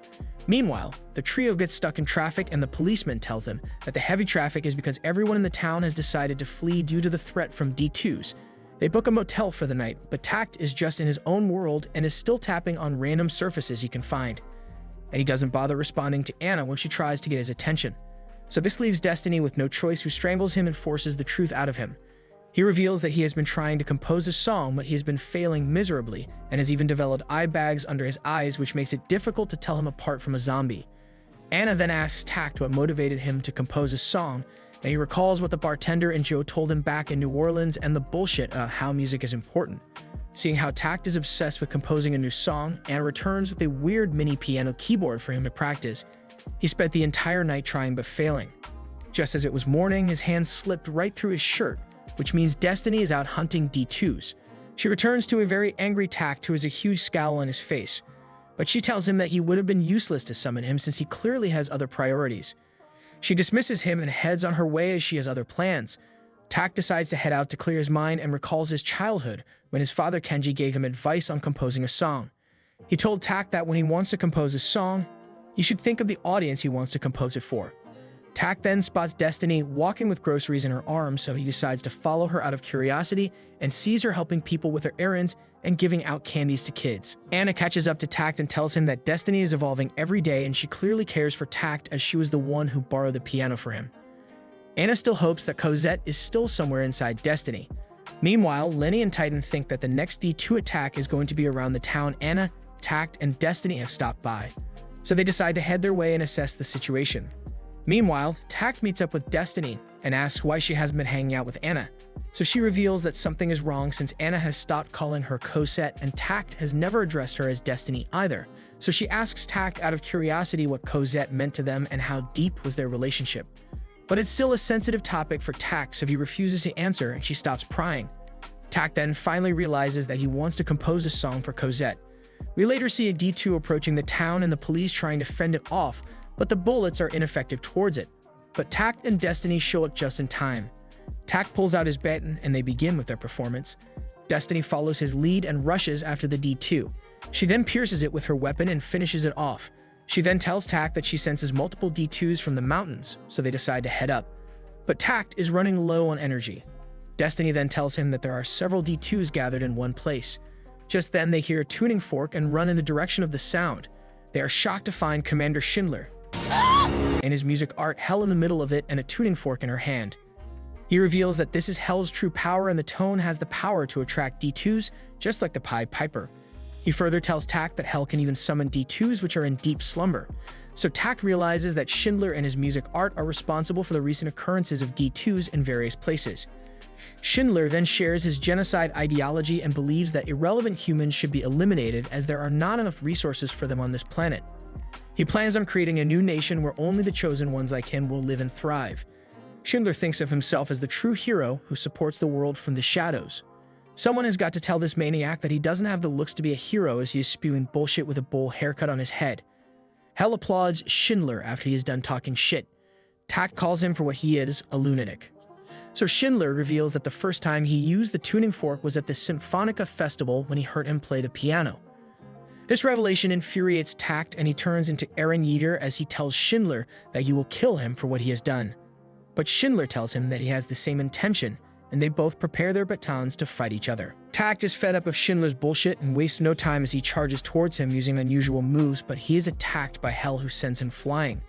Meanwhile, the trio gets stuck in traffic and the policeman tells them that the heavy traffic is because everyone in the town has decided to flee due to the threat from D2s. They book a motel for the night, but Tact is just in his own world and is still tapping on random surfaces he can find. And he doesn't bother responding to Anna when she tries to get his attention. So this leaves Destiny with no choice, who strangles him and forces the truth out of him. He reveals that he has been trying to compose a song, but he has been failing miserably and has even developed eye bags under his eyes, which makes it difficult to tell him apart from a zombie. Anna then asks Tact what motivated him to compose a song, and he recalls what the bartender and Joe told him back in New Orleans and the bullshit how music is important. Seeing how Tact is obsessed with composing a new song, Anna returns with a weird mini piano keyboard for him to practice. He spent the entire night trying but failing. Just as it was morning, his hand slipped right through his shirt, which means Destiny is out hunting D2s. She returns to a very angry Tact, who has a huge scowl on his face, but she tells him that he would have been useless to summon him since he clearly has other priorities. She dismisses him and heads on her way as she has other plans. Tact decides to head out to clear his mind and recalls his childhood when his father Kenji gave him advice on composing a song. He told Tact that when he wants to compose a song, he should think of the audience he wants to compose it for. Tact then spots Destiny walking with groceries in her arms, so he decides to follow her out of curiosity and sees her helping people with their errands and giving out candies to kids. Anna catches up to Tact and tells him that Destiny is evolving every day and she clearly cares for Tact, as she was the one who borrowed the piano for him. Anna still hopes that Cosette is still somewhere inside Destiny. Meanwhile, Lenny and Titan think that the next D2 attack is going to be around the town Anna, Tact, and Destiny have stopped by, so they decide to head their way and assess the situation. Meanwhile, Tact meets up with Destiny and asks why she hasn't been hanging out with Anna. So she reveals that something is wrong since Anna has stopped calling her Cosette and Tact has never addressed her as Destiny either. So she asks Tact out of curiosity what Cosette meant to them and how deep was their relationship. But it's still a sensitive topic for Tact, so he refuses to answer and she stops prying. Tact then finally realizes that he wants to compose a song for Cosette. We later see a D2 approaching the town and the police trying to fend it off, but the bullets are ineffective towards it. But Tact and Destiny show up just in time. Tact pulls out his baton and they begin with their performance. Destiny follows his lead and rushes after the D2. She then pierces it with her weapon and finishes it off. She then tells Tact that she senses multiple D2s from the mountains, so they decide to head up. But Tact is running low on energy. Destiny then tells him that there are several D2s gathered in one place. Just then, they hear a tuning fork and run in the direction of the sound. They are shocked to find Commander Schindler and his music art, Hell in the middle of it and a tuning fork in her hand. He reveals that this is Hell's true power, and the tone has the power to attract D2s, just like the Pied Piper. He further tells Tact that Hell can even summon D2s which are in deep slumber. So Tact realizes that Schindler and his music art are responsible for the recent occurrences of D2s in various places. Schindler then shares his genocide ideology and believes that irrelevant humans should be eliminated as there are not enough resources for them on this planet. He plans on creating a new nation where only the chosen ones like him will live and thrive. Schindler thinks of himself as the true hero who supports the world from the shadows. Someone has got to tell this maniac that he doesn't have the looks to be a hero as he is spewing bullshit with a bowl haircut on his head. Hell applauds Schindler after he is done talking shit. Tact calls him for what he is, a lunatic. So Schindler reveals that the first time he used the tuning fork was at the Symphonica festival when he heard him play the piano. This revelation infuriates Tact, and he turns into Eren Yeager as he tells Schindler that he will kill him for what he has done. But Schindler tells him that he has the same intention, and they both prepare their batons to fight each other. Tact is fed up of Schindler's bullshit and wastes no time as he charges towards him using unusual moves, but he is attacked by Hell, who sends him flying.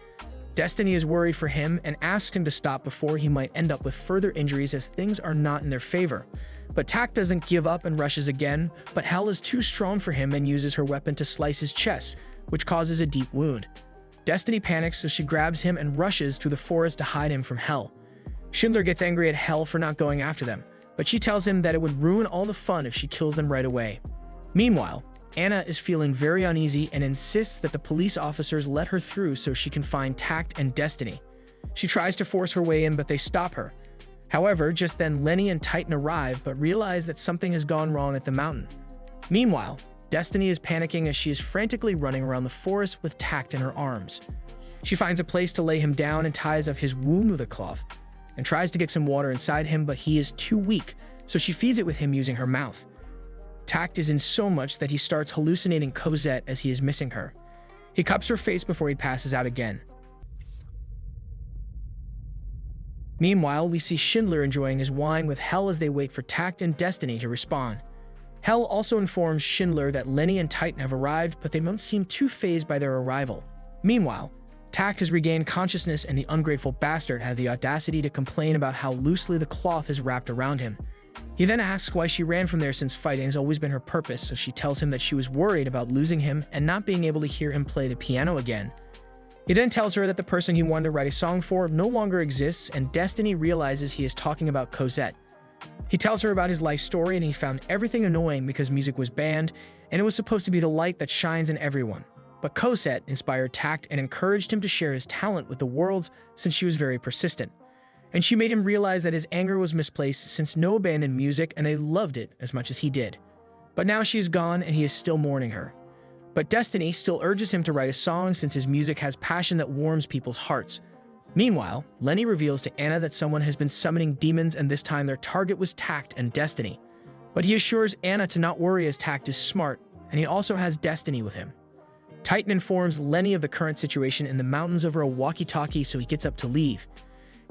Destiny is worried for him and asks him to stop before he might end up with further injuries as things are not in their favor. But Tact doesn't give up and rushes again, but Hell is too strong for him and uses her weapon to slice his chest, which causes a deep wound. Destiny panics, so she grabs him and rushes through the forest to hide him from Hell. Schindler gets angry at Hell for not going after them, but she tells him that it would ruin all the fun if she kills them right away. Meanwhile, Anna is feeling very uneasy and insists that the police officers let her through so she can find Tact and Destiny. She tries to force her way in, but they stop her. However, just then Lenny and Titan arrive but realize that something has gone wrong at the mountain. Meanwhile, Destiny is panicking as she is frantically running around the forest with Tact in her arms. She finds a place to lay him down and ties up his wound with a cloth, and tries to get some water inside him, but he is too weak, so she feeds it with him using her mouth. Tact is in so much that he starts hallucinating Cosette as he is missing her. He cups her face before he passes out again. Meanwhile, we see Schindler enjoying his wine with Hell as they wait for Tact and Destiny to respond. Hell also informs Schindler that Lenny and Titan have arrived, but they don't seem too fazed by their arrival. Meanwhile, Tact has regained consciousness, and the ungrateful bastard had the audacity to complain about how loosely the cloth is wrapped around him. He then asks why she ran from there since fighting has always been her purpose, so she tells him that she was worried about losing him and not being able to hear him play the piano again. He then tells her that the person he wanted to write a song for no longer exists, and Destiny realizes he is talking about Cosette. He tells her about his life story, and he found everything annoying because music was banned, and it was supposed to be the light that shines in everyone. But Cosette inspired Tact and encouraged him to share his talent with the world since she was very persistent. And she made him realize that his anger was misplaced since Noah abandoned music and they loved it as much as he did. But now she is gone and he is still mourning her. But Destiny still urges him to write a song since his music has passion that warms people's hearts. Meanwhile, Lenny reveals to Anna that someone has been summoning demons, and this time their target was Tact and Destiny. But he assures Anna to not worry as Tact is smart, and he also has Destiny with him. Titan informs Lenny of the current situation in the mountains over a walkie-talkie, so he gets up to leave.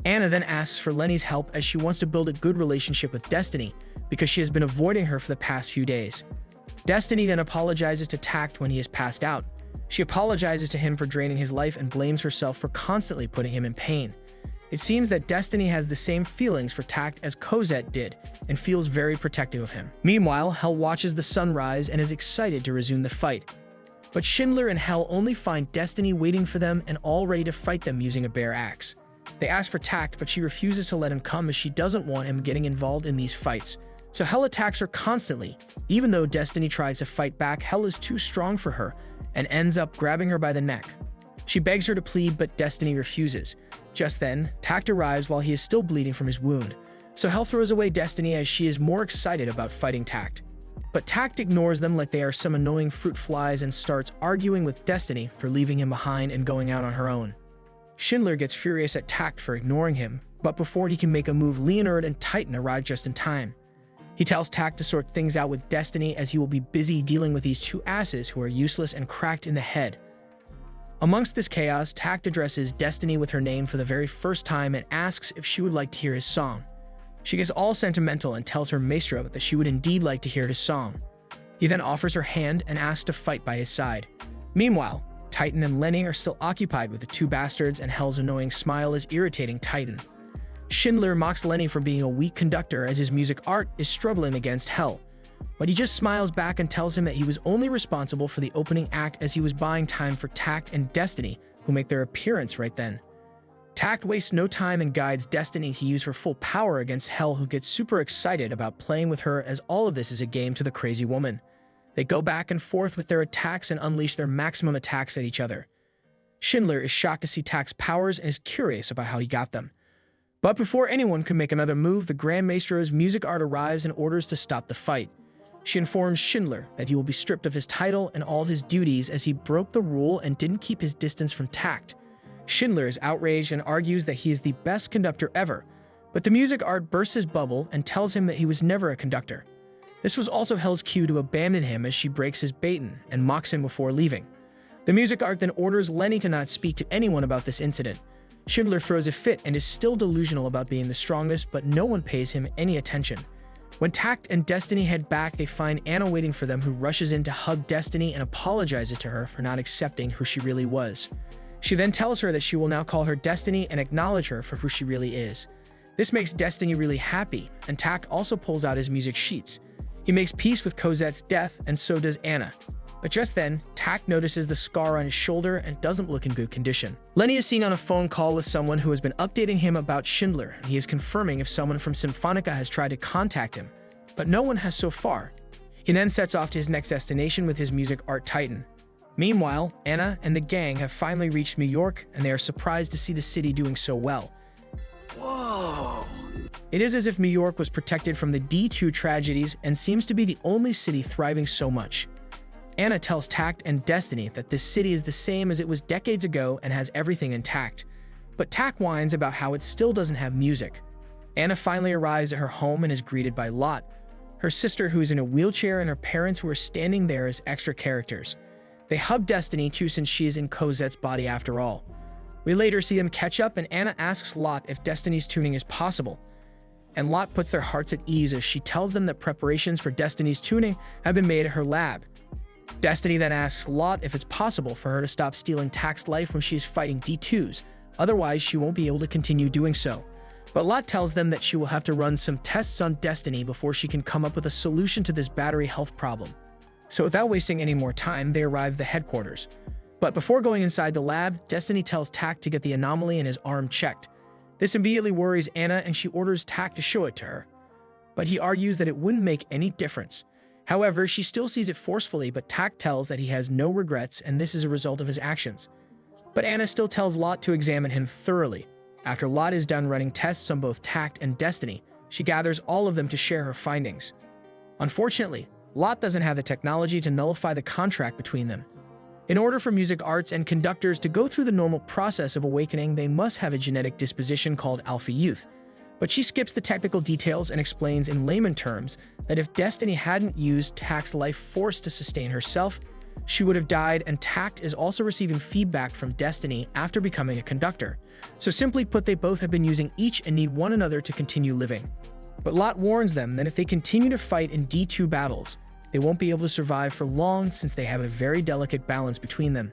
Anna then asks for Lenny's help as she wants to build a good relationship with Destiny because she has been avoiding her for the past few days. Destiny then apologizes to Tact when he is passed out. She apologizes to him for draining his life and blames herself for constantly putting him in pain. It seems that Destiny has the same feelings for Tact as Cosette did and feels very protective of him. Meanwhile, Hell watches the sun rise and is excited to resume the fight. But Schindler and Hell only find Destiny waiting for them and all ready to fight them using a bare axe. They ask for Tact, but she refuses to let him come as she doesn't want him getting involved in these fights. So Hell attacks her constantly. Even though Destiny tries to fight back, Hell is too strong for her and ends up grabbing her by the neck. She begs her to plead, but Destiny refuses. Just then, Tact arrives while he is still bleeding from his wound. So Hell throws away Destiny as she is more excited about fighting Tact. But Tact ignores them like they are some annoying fruit flies and starts arguing with Destiny for leaving him behind and going out on her own. Schindler gets furious at Tact for ignoring him, but before he can make a move, Leonard and Titan arrive just in time. He tells Tact to sort things out with Destiny as he will be busy dealing with these two asses who are useless and cracked in the head. Amongst this chaos, Tact addresses Destiny with her name for the very first time and asks if she would like to hear his song. She gets all sentimental and tells her maestro that she would indeed like to hear his song. He then offers her hand and asks to fight by his side. Meanwhile, Titan and Lenny are still occupied with the two bastards, and Hell's annoying smile is irritating Titan. Schindler mocks Lenny for being a weak conductor as his music art is struggling against Hell, but he just smiles back and tells him that he was only responsible for the opening act as he was buying time for Tact and Destiny, who make their appearance right then. Tact wastes no time and guides Destiny to use her full power against Hell, who gets super excited about playing with her as all of this is a game to the crazy woman. They go back and forth with their attacks and unleash their maximum attacks at each other. Schindler is shocked to see Tact's powers and is curious about how he got them. But before anyone can make another move, the Grand Maestro's music art arrives and orders to stop the fight. She informs Schindler that he will be stripped of his title and all of his duties as he broke the rule and didn't keep his distance from Tact. Schindler is outraged and argues that he is the best conductor ever, but the music art bursts his bubble and tells him that he was never a conductor. This was also Hell's cue to abandon him as she breaks his baton and mocks him before leaving. The music art then orders Lenny to not speak to anyone about this incident. Schindler throws a fit and is still delusional about being the strongest, but no one pays him any attention. When Tact and Destiny head back, they find Anna waiting for them, who rushes in to hug Destiny and apologizes to her for not accepting who she really was. She then tells her that she will now call her Destiny and acknowledge her for who she really is. This makes Destiny really happy, and Tact also pulls out his music sheets. He makes peace with Cosette's death, and so does Anna. But just then, Tact notices the scar on his shoulder and doesn't look in good condition. Lenny is seen on a phone call with someone who has been updating him about Schindler, and he is confirming if someone from Symphonica has tried to contact him, but no one has so far. He then sets off to his next destination with his music art Titan. Meanwhile, Anna and the gang have finally reached New York, and they are surprised to see the city doing so well. Whoa. It is as if New York was protected from the D2 tragedies and seems to be the only city thriving so much. Anna tells Tact and Destiny that this city is the same as it was decades ago and has everything intact. But Tact whines about how it still doesn't have music. Anna finally arrives at her home and is greeted by Lot, her sister who is in a wheelchair, and her parents who are standing there as extra characters. They hug Destiny too, since she is in Cosette's body after all. We later see them catch up, and Anna asks Lot if Destiny's tuning is possible. And Lot puts their hearts at ease as she tells them that preparations for Destiny's tuning have been made at her lab. Destiny then asks Lot if it's possible for her to stop stealing Tact's life when she is fighting D2s, otherwise she won't be able to continue doing so. But Lot tells them that she will have to run some tests on Destiny before she can come up with a solution to this battery health problem. So without wasting any more time, they arrive at the headquarters. But before going inside the lab, Destiny tells Tact to get the anomaly in his arm checked. This immediately worries Anna, and she orders Tact to show it to her. But he argues that it wouldn't make any difference. However, she still sees it forcefully, but Tact tells that he has no regrets, and this is a result of his actions. But Anna still tells Lot to examine him thoroughly. After Lot is done running tests on both Tact and Destiny, she gathers all of them to share her findings. Unfortunately, Lot doesn't have the technology to nullify the contract between them. In order for music arts and conductors to go through the normal process of awakening, they must have a genetic disposition called alpha youth. But she skips the technical details and explains in layman terms that if Destiny hadn't used Tact's life force to sustain herself, she would have died, and Tact is also receiving feedback from Destiny after becoming a conductor. So simply put, they both have been using each and need one another to continue living. But Lot warns them that if they continue to fight in D2 battles, they won't be able to survive for long, since they have a very delicate balance between them.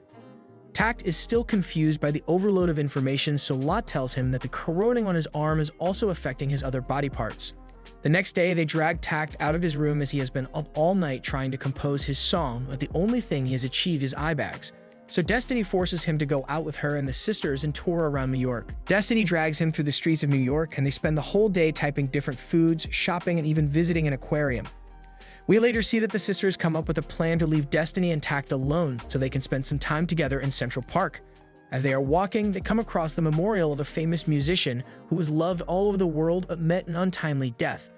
Tact is still confused by the overload of information, so Lot tells him that the corroding on his arm is also affecting his other body parts. The next day, they drag Tact out of his room as he has been up all night trying to compose his song, but the only thing he has achieved is eye bags. So Destiny forces him to go out with her and the sisters and tour around New York. Destiny drags him through the streets of New York, and they spend the whole day typing different foods, shopping, and even visiting an aquarium. We later see that the sisters come up with a plan to leave Destiny and Tact alone so they can spend some time together in Central Park. As they are walking, they come across the memorial of a famous musician who was loved all over the world but met an untimely death.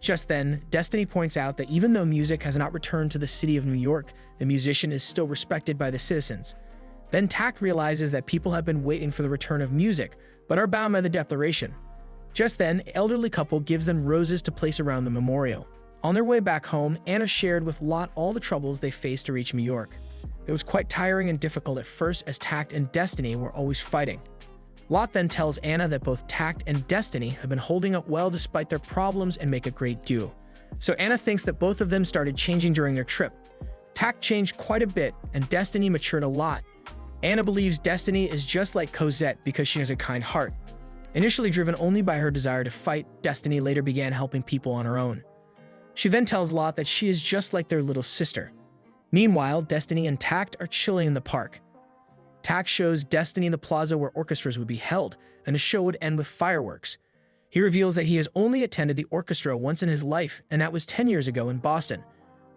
Just then, Destiny points out that even though music has not returned to the city of New York, the musician is still respected by the citizens. Then Tact realizes that people have been waiting for the return of music, but are bound by the declaration. Just then, an elderly couple gives them roses to place around the memorial. On their way back home, Anna shared with Lot all the troubles they faced to reach New York. It was quite tiring and difficult at first, as Tact and Destiny were always fighting. Lot then tells Anna that both Tact and Destiny have been holding up well despite their problems and make a great duo. So Anna thinks that both of them started changing during their trip. Tact changed quite a bit, and Destiny matured a lot. Anna believes Destiny is just like Cosette because she has a kind heart. Initially driven only by her desire to fight, Destiny later began helping people on her own. She then tells Lot that she is just like their little sister. Meanwhile, Destiny and Tact are chilling in the park. Tact shows Destiny the plaza where orchestras would be held, and the show would end with fireworks. He reveals that he has only attended the orchestra once in his life, and that was 10 years ago in Boston.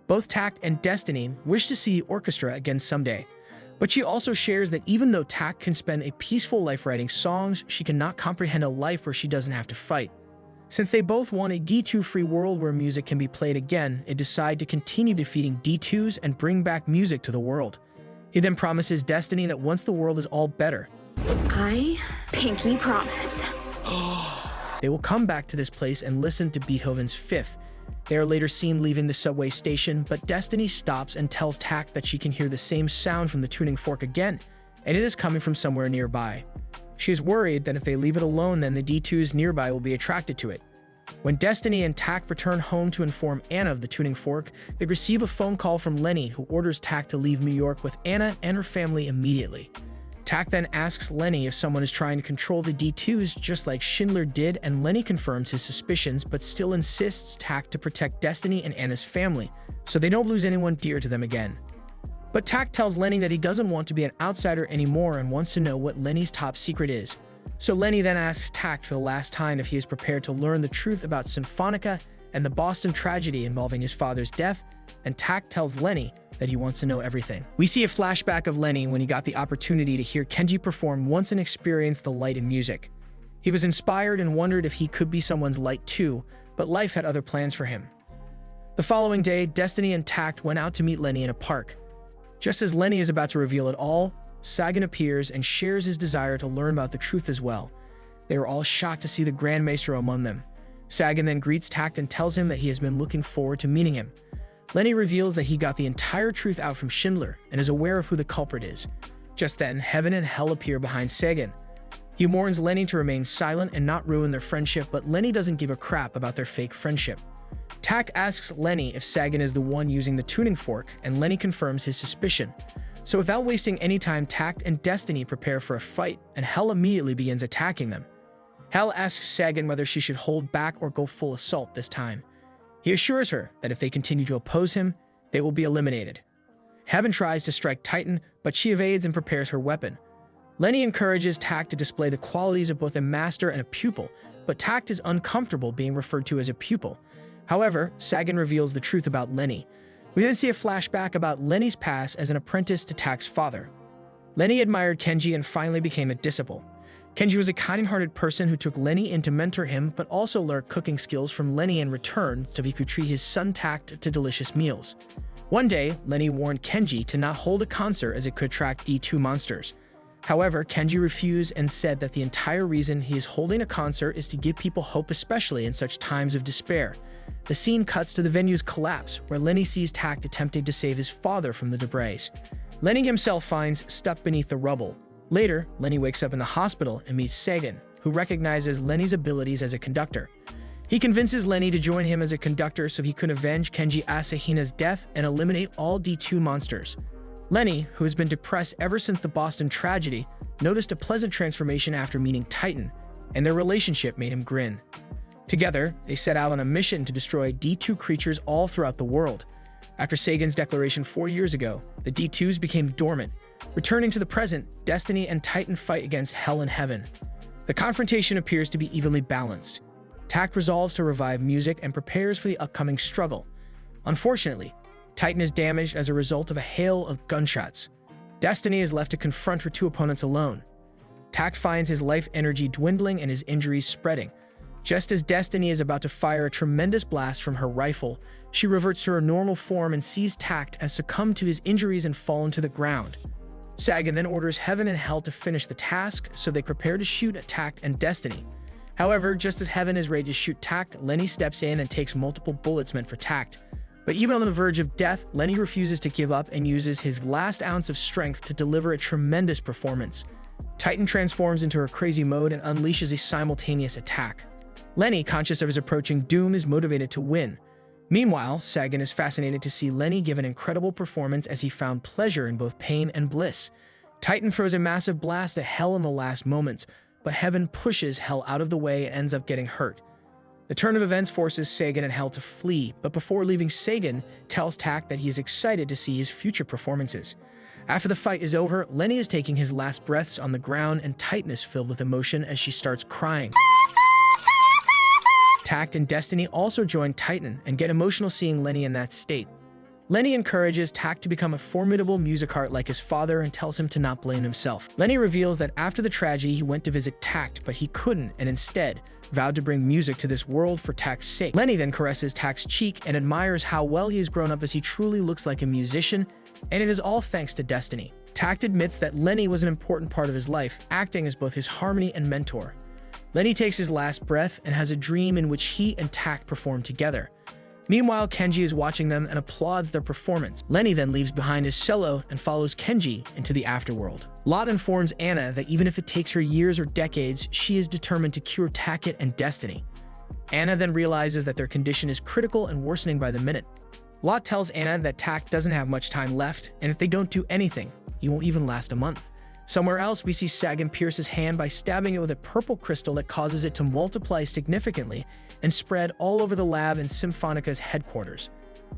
Both Tact and Destiny wish to see the orchestra again someday. But she also shares that even though Tact can spend a peaceful life writing songs, she cannot comprehend a life where she doesn't have to fight. Since they both want a D2 free world where music can be played again, they decide to continue defeating D2s and bring back music to the world. He then promises Destiny that once the world is all better, I pinky promise. they will come back to this place and listen to Beethoven's Fifth. They are later seen leaving the subway station, but Destiny stops and tells Tact that she can hear the same sound from the tuning fork again, and it is coming from somewhere nearby. She is worried that if they leave it alone, then the D2s nearby will be attracted to it. When Destiny and Tact return home to inform Anna of the tuning fork, they receive a phone call from Lenny, who orders Tact to leave New York with Anna and her family immediately. Tact then asks Lenny if someone is trying to control the D2s just like Schindler did, and Lenny confirms his suspicions but still insists Tact to protect Destiny and Anna's family, so they don't lose anyone dear to them again. But Tact tells Lenny that he doesn't want to be an outsider anymore and wants to know what Lenny's top secret is. So Lenny then asks Tact for the last time if he is prepared to learn the truth about Symphonica and the Boston tragedy involving his father's death, and Tact tells Lenny that he wants to know everything. We see a flashback of Lenny when he got the opportunity to hear Kenji perform once and experience the light in music. He was inspired and wondered if he could be someone's light too, but life had other plans for him. The following day, Destiny and Tact went out to meet Lenny in a park. Just as Lenny is about to reveal it all, Sagan appears and shares his desire to learn about the truth as well. They are all shocked to see the Grand Maestro among them. Sagan then greets Tact and tells him that he has been looking forward to meeting him. Lenny reveals that he got the entire truth out from Schindler and is aware of who the culprit is. Just then, Heaven and Hell appear behind Sagan. He warns Lenny to remain silent and not ruin their friendship, but Lenny doesn't give a crap about their fake friendship. Tact asks Lenny if Sagan is the one using the tuning fork, and Lenny confirms his suspicion. So without wasting any time, Tact and Destiny prepare for a fight, and Hell immediately begins attacking them. Hell asks Sagan whether she should hold back or go full assault this time. He assures her that if they continue to oppose him, they will be eliminated. Heaven tries to strike Titan, but she evades and prepares her weapon. Lenny encourages Tact to display the qualities of both a master and a pupil, but Tact is uncomfortable being referred to as a pupil. However, Sagan reveals the truth about Lenny. We then see a flashback about Lenny's past as an apprentice to Tact's father. Lenny admired Kenji and finally became a disciple. Kenji was a kind-hearted person who took Lenny in to mentor him, but also learned cooking skills from Lenny in return so he could treat his son Tact to delicious meals. One day, Lenny warned Kenji to not hold a concert as it could attract D2 monsters. However, Kenji refused and said that the entire reason he is holding a concert is to give people hope, especially in such times of despair. The scene cuts to the venue's collapse, where Lenny sees Tact attempting to save his father from the debris. Lenny himself finds stuck beneath the rubble. Later, Lenny wakes up in the hospital and meets Sagan, who recognizes Lenny's abilities as a conductor. He convinces Lenny to join him as a conductor so he could avenge Kenji Asahina's death and eliminate all D2 monsters. Lenny, who has been depressed ever since the Boston tragedy, noticed a pleasant transformation after meeting Titan, and their relationship made him grin. Together, they set out on a mission to destroy D2 creatures all throughout the world. After Sagan's declaration 4 years ago, the D2s became dormant. Returning to the present, Destiny and Titan fight against Hell and Heaven. The confrontation appears to be evenly balanced. Tact resolves to revive music and prepares for the upcoming struggle. Unfortunately, Titan is damaged as a result of a hail of gunshots. Destiny is left to confront her two opponents alone. Tact finds his life energy dwindling and his injuries spreading. Just as Destiny is about to fire a tremendous blast from her rifle, she reverts to her normal form and sees Tact as succumb to his injuries and fallen to the ground. Sagan then orders Heaven and Hell to finish the task, so they prepare to shoot at Tact and Destiny. However, just as Heaven is ready to shoot Tact, Lenny steps in and takes multiple bullets meant for Tact. But even on the verge of death, Lenny refuses to give up and uses his last ounce of strength to deliver a tremendous performance. Titan transforms into her crazy mode and unleashes a simultaneous attack. Lenny, conscious of his approaching doom, is motivated to win. Meanwhile, Sagan is fascinated to see Lenny give an incredible performance as he found pleasure in both pain and bliss. Titan throws a massive blast at Hell in the last moments, but Heaven pushes Hell out of the way and ends up getting hurt. The turn of events forces Sagan and Hell to flee, but before leaving, Sagan tells Tact that he is excited to see his future performances. After the fight is over, Lenny is taking his last breaths on the ground and Titan is filled with emotion as she starts crying. Tact and Destiny also join Titan and get emotional seeing Lenny in that state. Lenny encourages Tact to become a formidable music art like his father and tells him to not blame himself. Lenny reveals that after the tragedy he went to visit Tact, but he couldn't and instead vowed to bring music to this world for Tact's sake. Lenny then caresses Tact's cheek and admires how well he has grown up as he truly looks like a musician, and it is all thanks to Destiny. Tact admits that Lenny was an important part of his life, acting as both his harmony and mentor. Lenny takes his last breath and has a dream in which he and Tact perform together. Meanwhile, Kenji is watching them and applauds their performance. Lenny then leaves behind his cello and follows Kenji into the afterworld. Lot informs Anna that even if it takes her years or decades, she is determined to cure Tact and Destiny. Anna then realizes that their condition is critical and worsening by the minute. Lot tells Anna that Tact doesn't have much time left, and if they don't do anything, he won't even last a month. Somewhere else, we see Sagan pierce his hand by stabbing it with a purple crystal that causes it to multiply significantly and spread all over the lab in Symphonica's headquarters.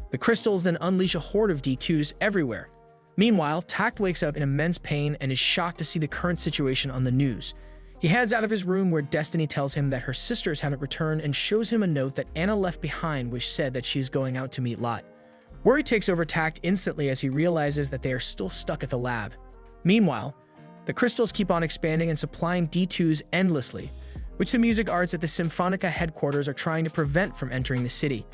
The crystals then unleash a horde of D2s everywhere. Meanwhile, Tact wakes up in immense pain and is shocked to see the current situation on the news. He heads out of his room where Destiny tells him that her sisters haven't returned and shows him a note that Anna left behind which said that she is going out to meet Lot. Worry takes over Tact instantly as he realizes that they are still stuck at the lab. Meanwhile, the crystals keep on expanding and supplying D2s endlessly, which the music arts at the Symphonica headquarters are trying to prevent from entering the city.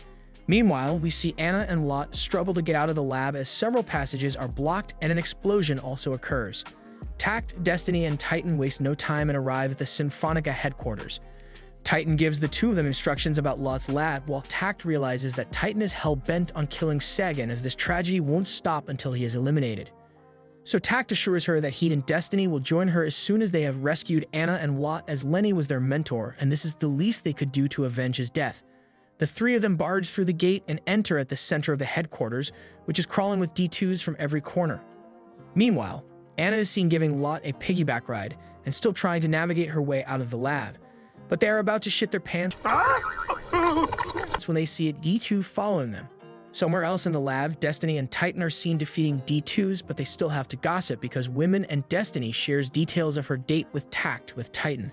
Meanwhile, we see Anna and Lot struggle to get out of the lab as several passages are blocked and an explosion also occurs. Tact, Destiny, and Titan waste no time and arrive at the Symphonica headquarters. Titan gives the two of them instructions about Lot's lab, while Tact realizes that Titan is hell-bent on killing Sagan as this tragedy won't stop until he is eliminated. So Tact assures her that he and Destiny will join her as soon as they have rescued Anna and Lot, as Lenny was their mentor, and this is the least they could do to avenge his death. The three of them barge through the gate and enter at the center of the headquarters, which is crawling with D2s from every corner. Meanwhile, Anna is seen giving Lot a piggyback ride and still trying to navigate her way out of the lab. But they are about to shit their pants when they see a D2 following them. Somewhere else in the lab, Destiny and Titan are seen defeating D2s, but they still have to gossip because Women and Destiny shares details of her date with Tact with Titan.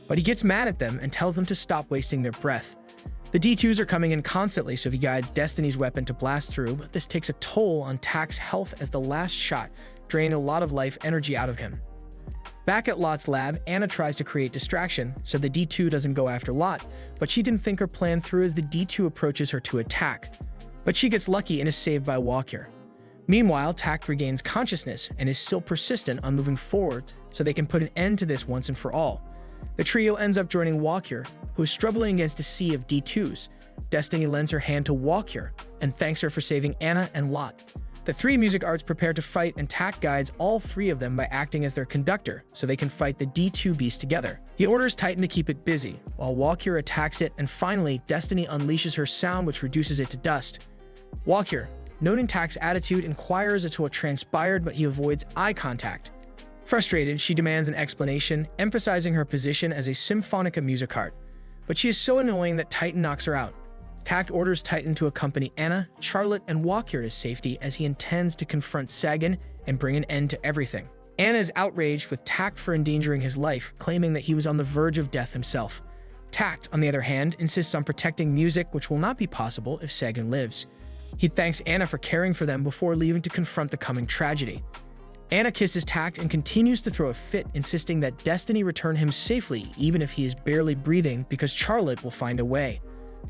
But he gets mad at them and tells them to stop wasting their breath. The D2s are coming in constantly, so he guides Destiny's weapon to blast through, but this takes a toll on Tact's health as the last shot drained a lot of life energy out of him. Back at Lot's lab, Anna tries to create distraction so the D2 doesn't go after Lot, but she didn't think her plan through as the D2 approaches her to attack. But she gets lucky and is saved by Walker. Meanwhile, Tact regains consciousness and is still persistent on moving forward so they can put an end to this once and for all. The trio ends up joining Walker, who is struggling against a sea of D2s. Destiny lends her hand to Walker and thanks her for saving Anna and Lot. The three music arts prepare to fight, and Tact guides all three of them by acting as their conductor so they can fight the D2 beast together. He orders Titan to keep it busy, while Walker attacks it, and finally, Destiny unleashes her sound which reduces it to dust. Walker, noting Tact's attitude, inquires as to what transpired, but he avoids eye contact. Frustrated, she demands an explanation, emphasizing her position as a Symphonica music art. But she is so annoying that Titan knocks her out. Tact orders Titan to accompany Anna, Charlotte, and Walker to safety as he intends to confront Sagan and bring an end to everything. Anna is outraged with Tact for endangering his life, claiming that he was on the verge of death himself. Tact, on the other hand, insists on protecting music, which will not be possible if Sagan lives. He thanks Anna for caring for them before leaving to confront the coming tragedy. Anna kisses Tact and continues to throw a fit, insisting that Destiny return him safely even if he is barely breathing because Charlotte will find a way.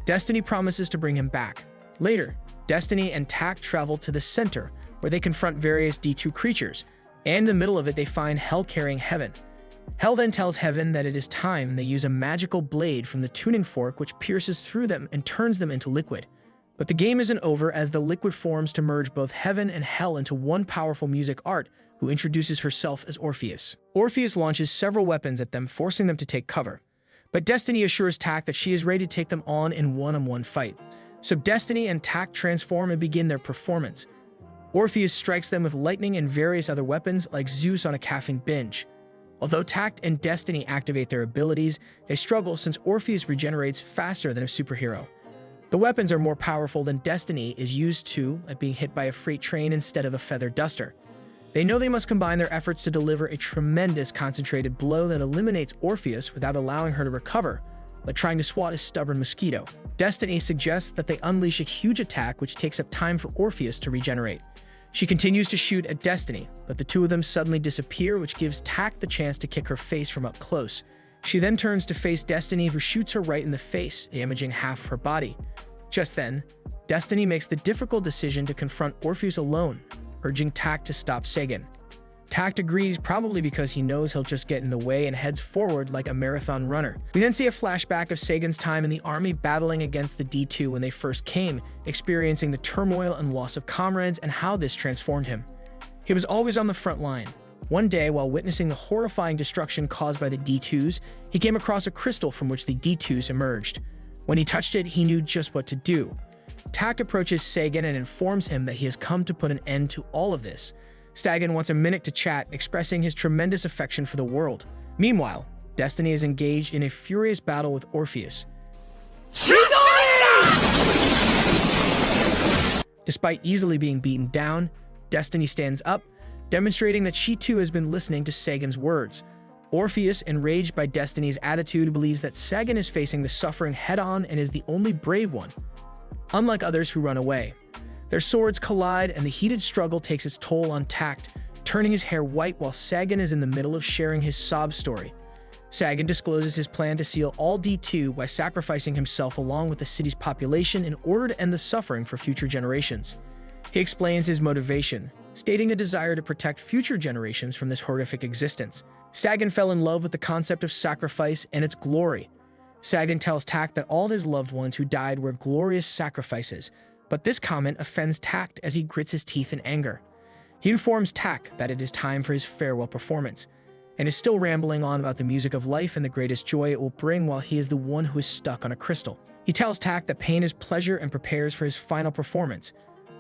Destiny promises to bring him back. Later, Destiny and Tact travel to the center where they confront various D2 creatures, and in the middle of it they find Hell carrying Heaven. Hell then tells Heaven that it is time they use a magical blade from the tuning fork which pierces through them and turns them into liquid. But the game isn't over as the liquid forms to merge both Heaven and Hell into one powerful music art, who introduces herself as Orpheus. Orpheus launches several weapons at them, forcing them to take cover. But Destiny assures Tact that she is ready to take them on in one-on-one fight. So Destiny and Tact transform and begin their performance. Orpheus strikes them with lightning and various other weapons like Zeus on a caffeine binge. Although Tact and Destiny activate their abilities, they struggle since Orpheus regenerates faster than a superhero. The weapons are more powerful than Destiny is used to at being hit by a freight train instead of a feather duster. They know they must combine their efforts to deliver a tremendous concentrated blow that eliminates Orpheus without allowing her to recover, like trying to swat a stubborn mosquito. Destiny suggests that they unleash a huge attack which takes up time for Orpheus to regenerate. She continues to shoot at Destiny, but the two of them suddenly disappear, which gives Tact the chance to kick her face from up close. She then turns to face Destiny, who shoots her right in the face, damaging half of her body. Just then, Destiny makes the difficult decision to confront Orpheus alone, urging Tact to stop Sagan. Tact agrees, probably because he knows he'll just get in the way, and heads forward like a marathon runner. We then see a flashback of Sagan's time in the army battling against the D2 when they first came, experiencing the turmoil and loss of comrades and how this transformed him. He was always on the front line. One day, while witnessing the horrifying destruction caused by the D2s, he came across a crystal from which the D2s emerged. When he touched it, he knew just what to do. Tact approaches Sagan and informs him that he has come to put an end to all of this. Sagan wants a minute to chat, expressing his tremendous affection for the world. Meanwhile, Destiny is engaged in a furious battle with Orpheus. Despite easily being beaten down, Destiny stands up, demonstrating that she too has been listening to Sagan's words. Orpheus, enraged by Destiny's attitude, believes that Sagan is facing the suffering head-on and is the only brave one, unlike others who run away. Their swords collide, and the heated struggle takes its toll on Tact, turning his hair white while Sagan is in the middle of sharing his sob story. Sagan discloses his plan to seal all D2 by sacrificing himself along with the city's population in order to end the suffering for future generations. He explains his motivation, stating a desire to protect future generations from this horrific existence. Sagan fell in love with the concept of sacrifice and its glory. Sagan tells Tact that all his loved ones who died were glorious sacrifices, but this comment offends Tact as he grits his teeth in anger. He informs Tact that it is time for his farewell performance, and is still rambling on about the music of life and the greatest joy it will bring while he is the one who is stuck on a crystal. He tells Tact that pain is pleasure and prepares for his final performance.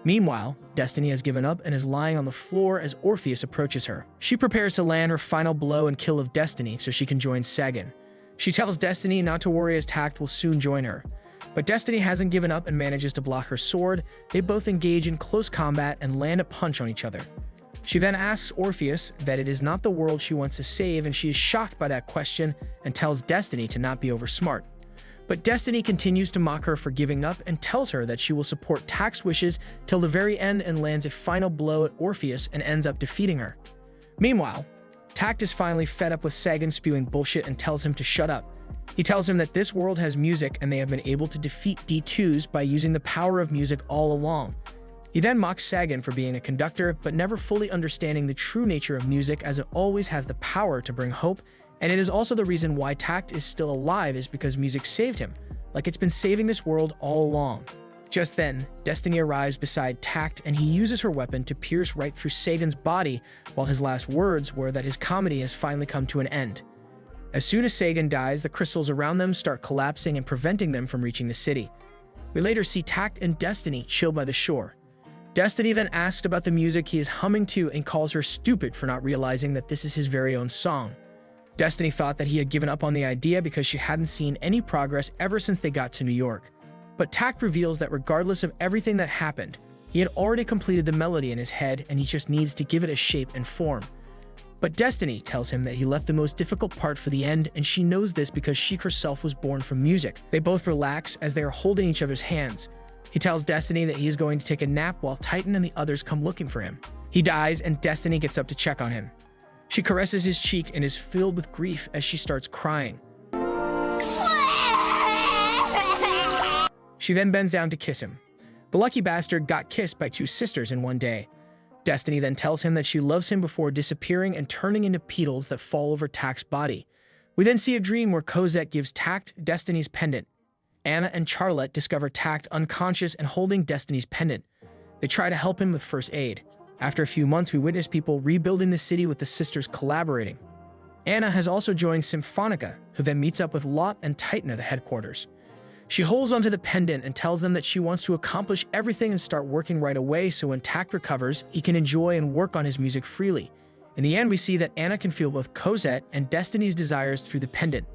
Meanwhile, Destiny has given up and is lying on the floor as Orpheus approaches her. She prepares to land her final blow and kill of Destiny so she can join Sagan. She tells Destiny not to worry as Tact will soon join her. But Destiny hasn't given up and manages to block her sword. They both engage in close combat and land a punch on each other. She then asks Orpheus that it is not the world she wants to save, and she is shocked by that question and tells Destiny to not be oversmart. But Destiny continues to mock her for giving up and tells her that she will support Tact's wishes till the very end and lands a final blow at Orpheus and ends up defeating her. Meanwhile, Tact is finally fed up with Sagan spewing bullshit and tells him to shut up. He tells him that this world has music and they have been able to defeat D2s by using the power of music all along. He then mocks Sagan for being a conductor, but never fully understanding the true nature of music, as it always has the power to bring hope, and it is also the reason why Tact is still alive, is because music saved him, like it's been saving this world all along. Just then, Destiny arrives beside Tact, and he uses her weapon to pierce right through Sagan's body, while his last words were that his comedy has finally come to an end. As soon as Sagan dies, the crystals around them start collapsing and preventing them from reaching the city. We later see Tact and Destiny chill by the shore. Destiny then asks about the music he is humming to and calls her stupid for not realizing that this is his very own song. Destiny thought that he had given up on the idea because she hadn't seen any progress ever since they got to New York. But Tact reveals that regardless of everything that happened, he had already completed the melody in his head and he just needs to give it a shape and form. But Destiny tells him that he left the most difficult part for the end, and she knows this because she herself was born from music. They both relax as they are holding each other's hands. He tells Destiny that he is going to take a nap while Titan and the others come looking for him. He dies and Destiny gets up to check on him. She caresses his cheek and is filled with grief as she starts crying. She then bends down to kiss him. The lucky bastard got kissed by two sisters in one day. Destiny then tells him that she loves him before disappearing and turning into petals that fall over Tact's body. We then see a dream where Cosette gives Tact Destiny's pendant. Anna and Charlotte discover Tact unconscious and holding Destiny's pendant. They try to help him with first aid. After a few months, we witness people rebuilding the city with the sisters collaborating. Anna has also joined Symphonica, who then meets up with Lot and Titan at the headquarters. She holds onto the pendant and tells them that she wants to accomplish everything and start working right away so when Tact recovers, he can enjoy and work on his music freely. In the end, we see that Anna can feel both Cosette and Destiny's desires through the pendant,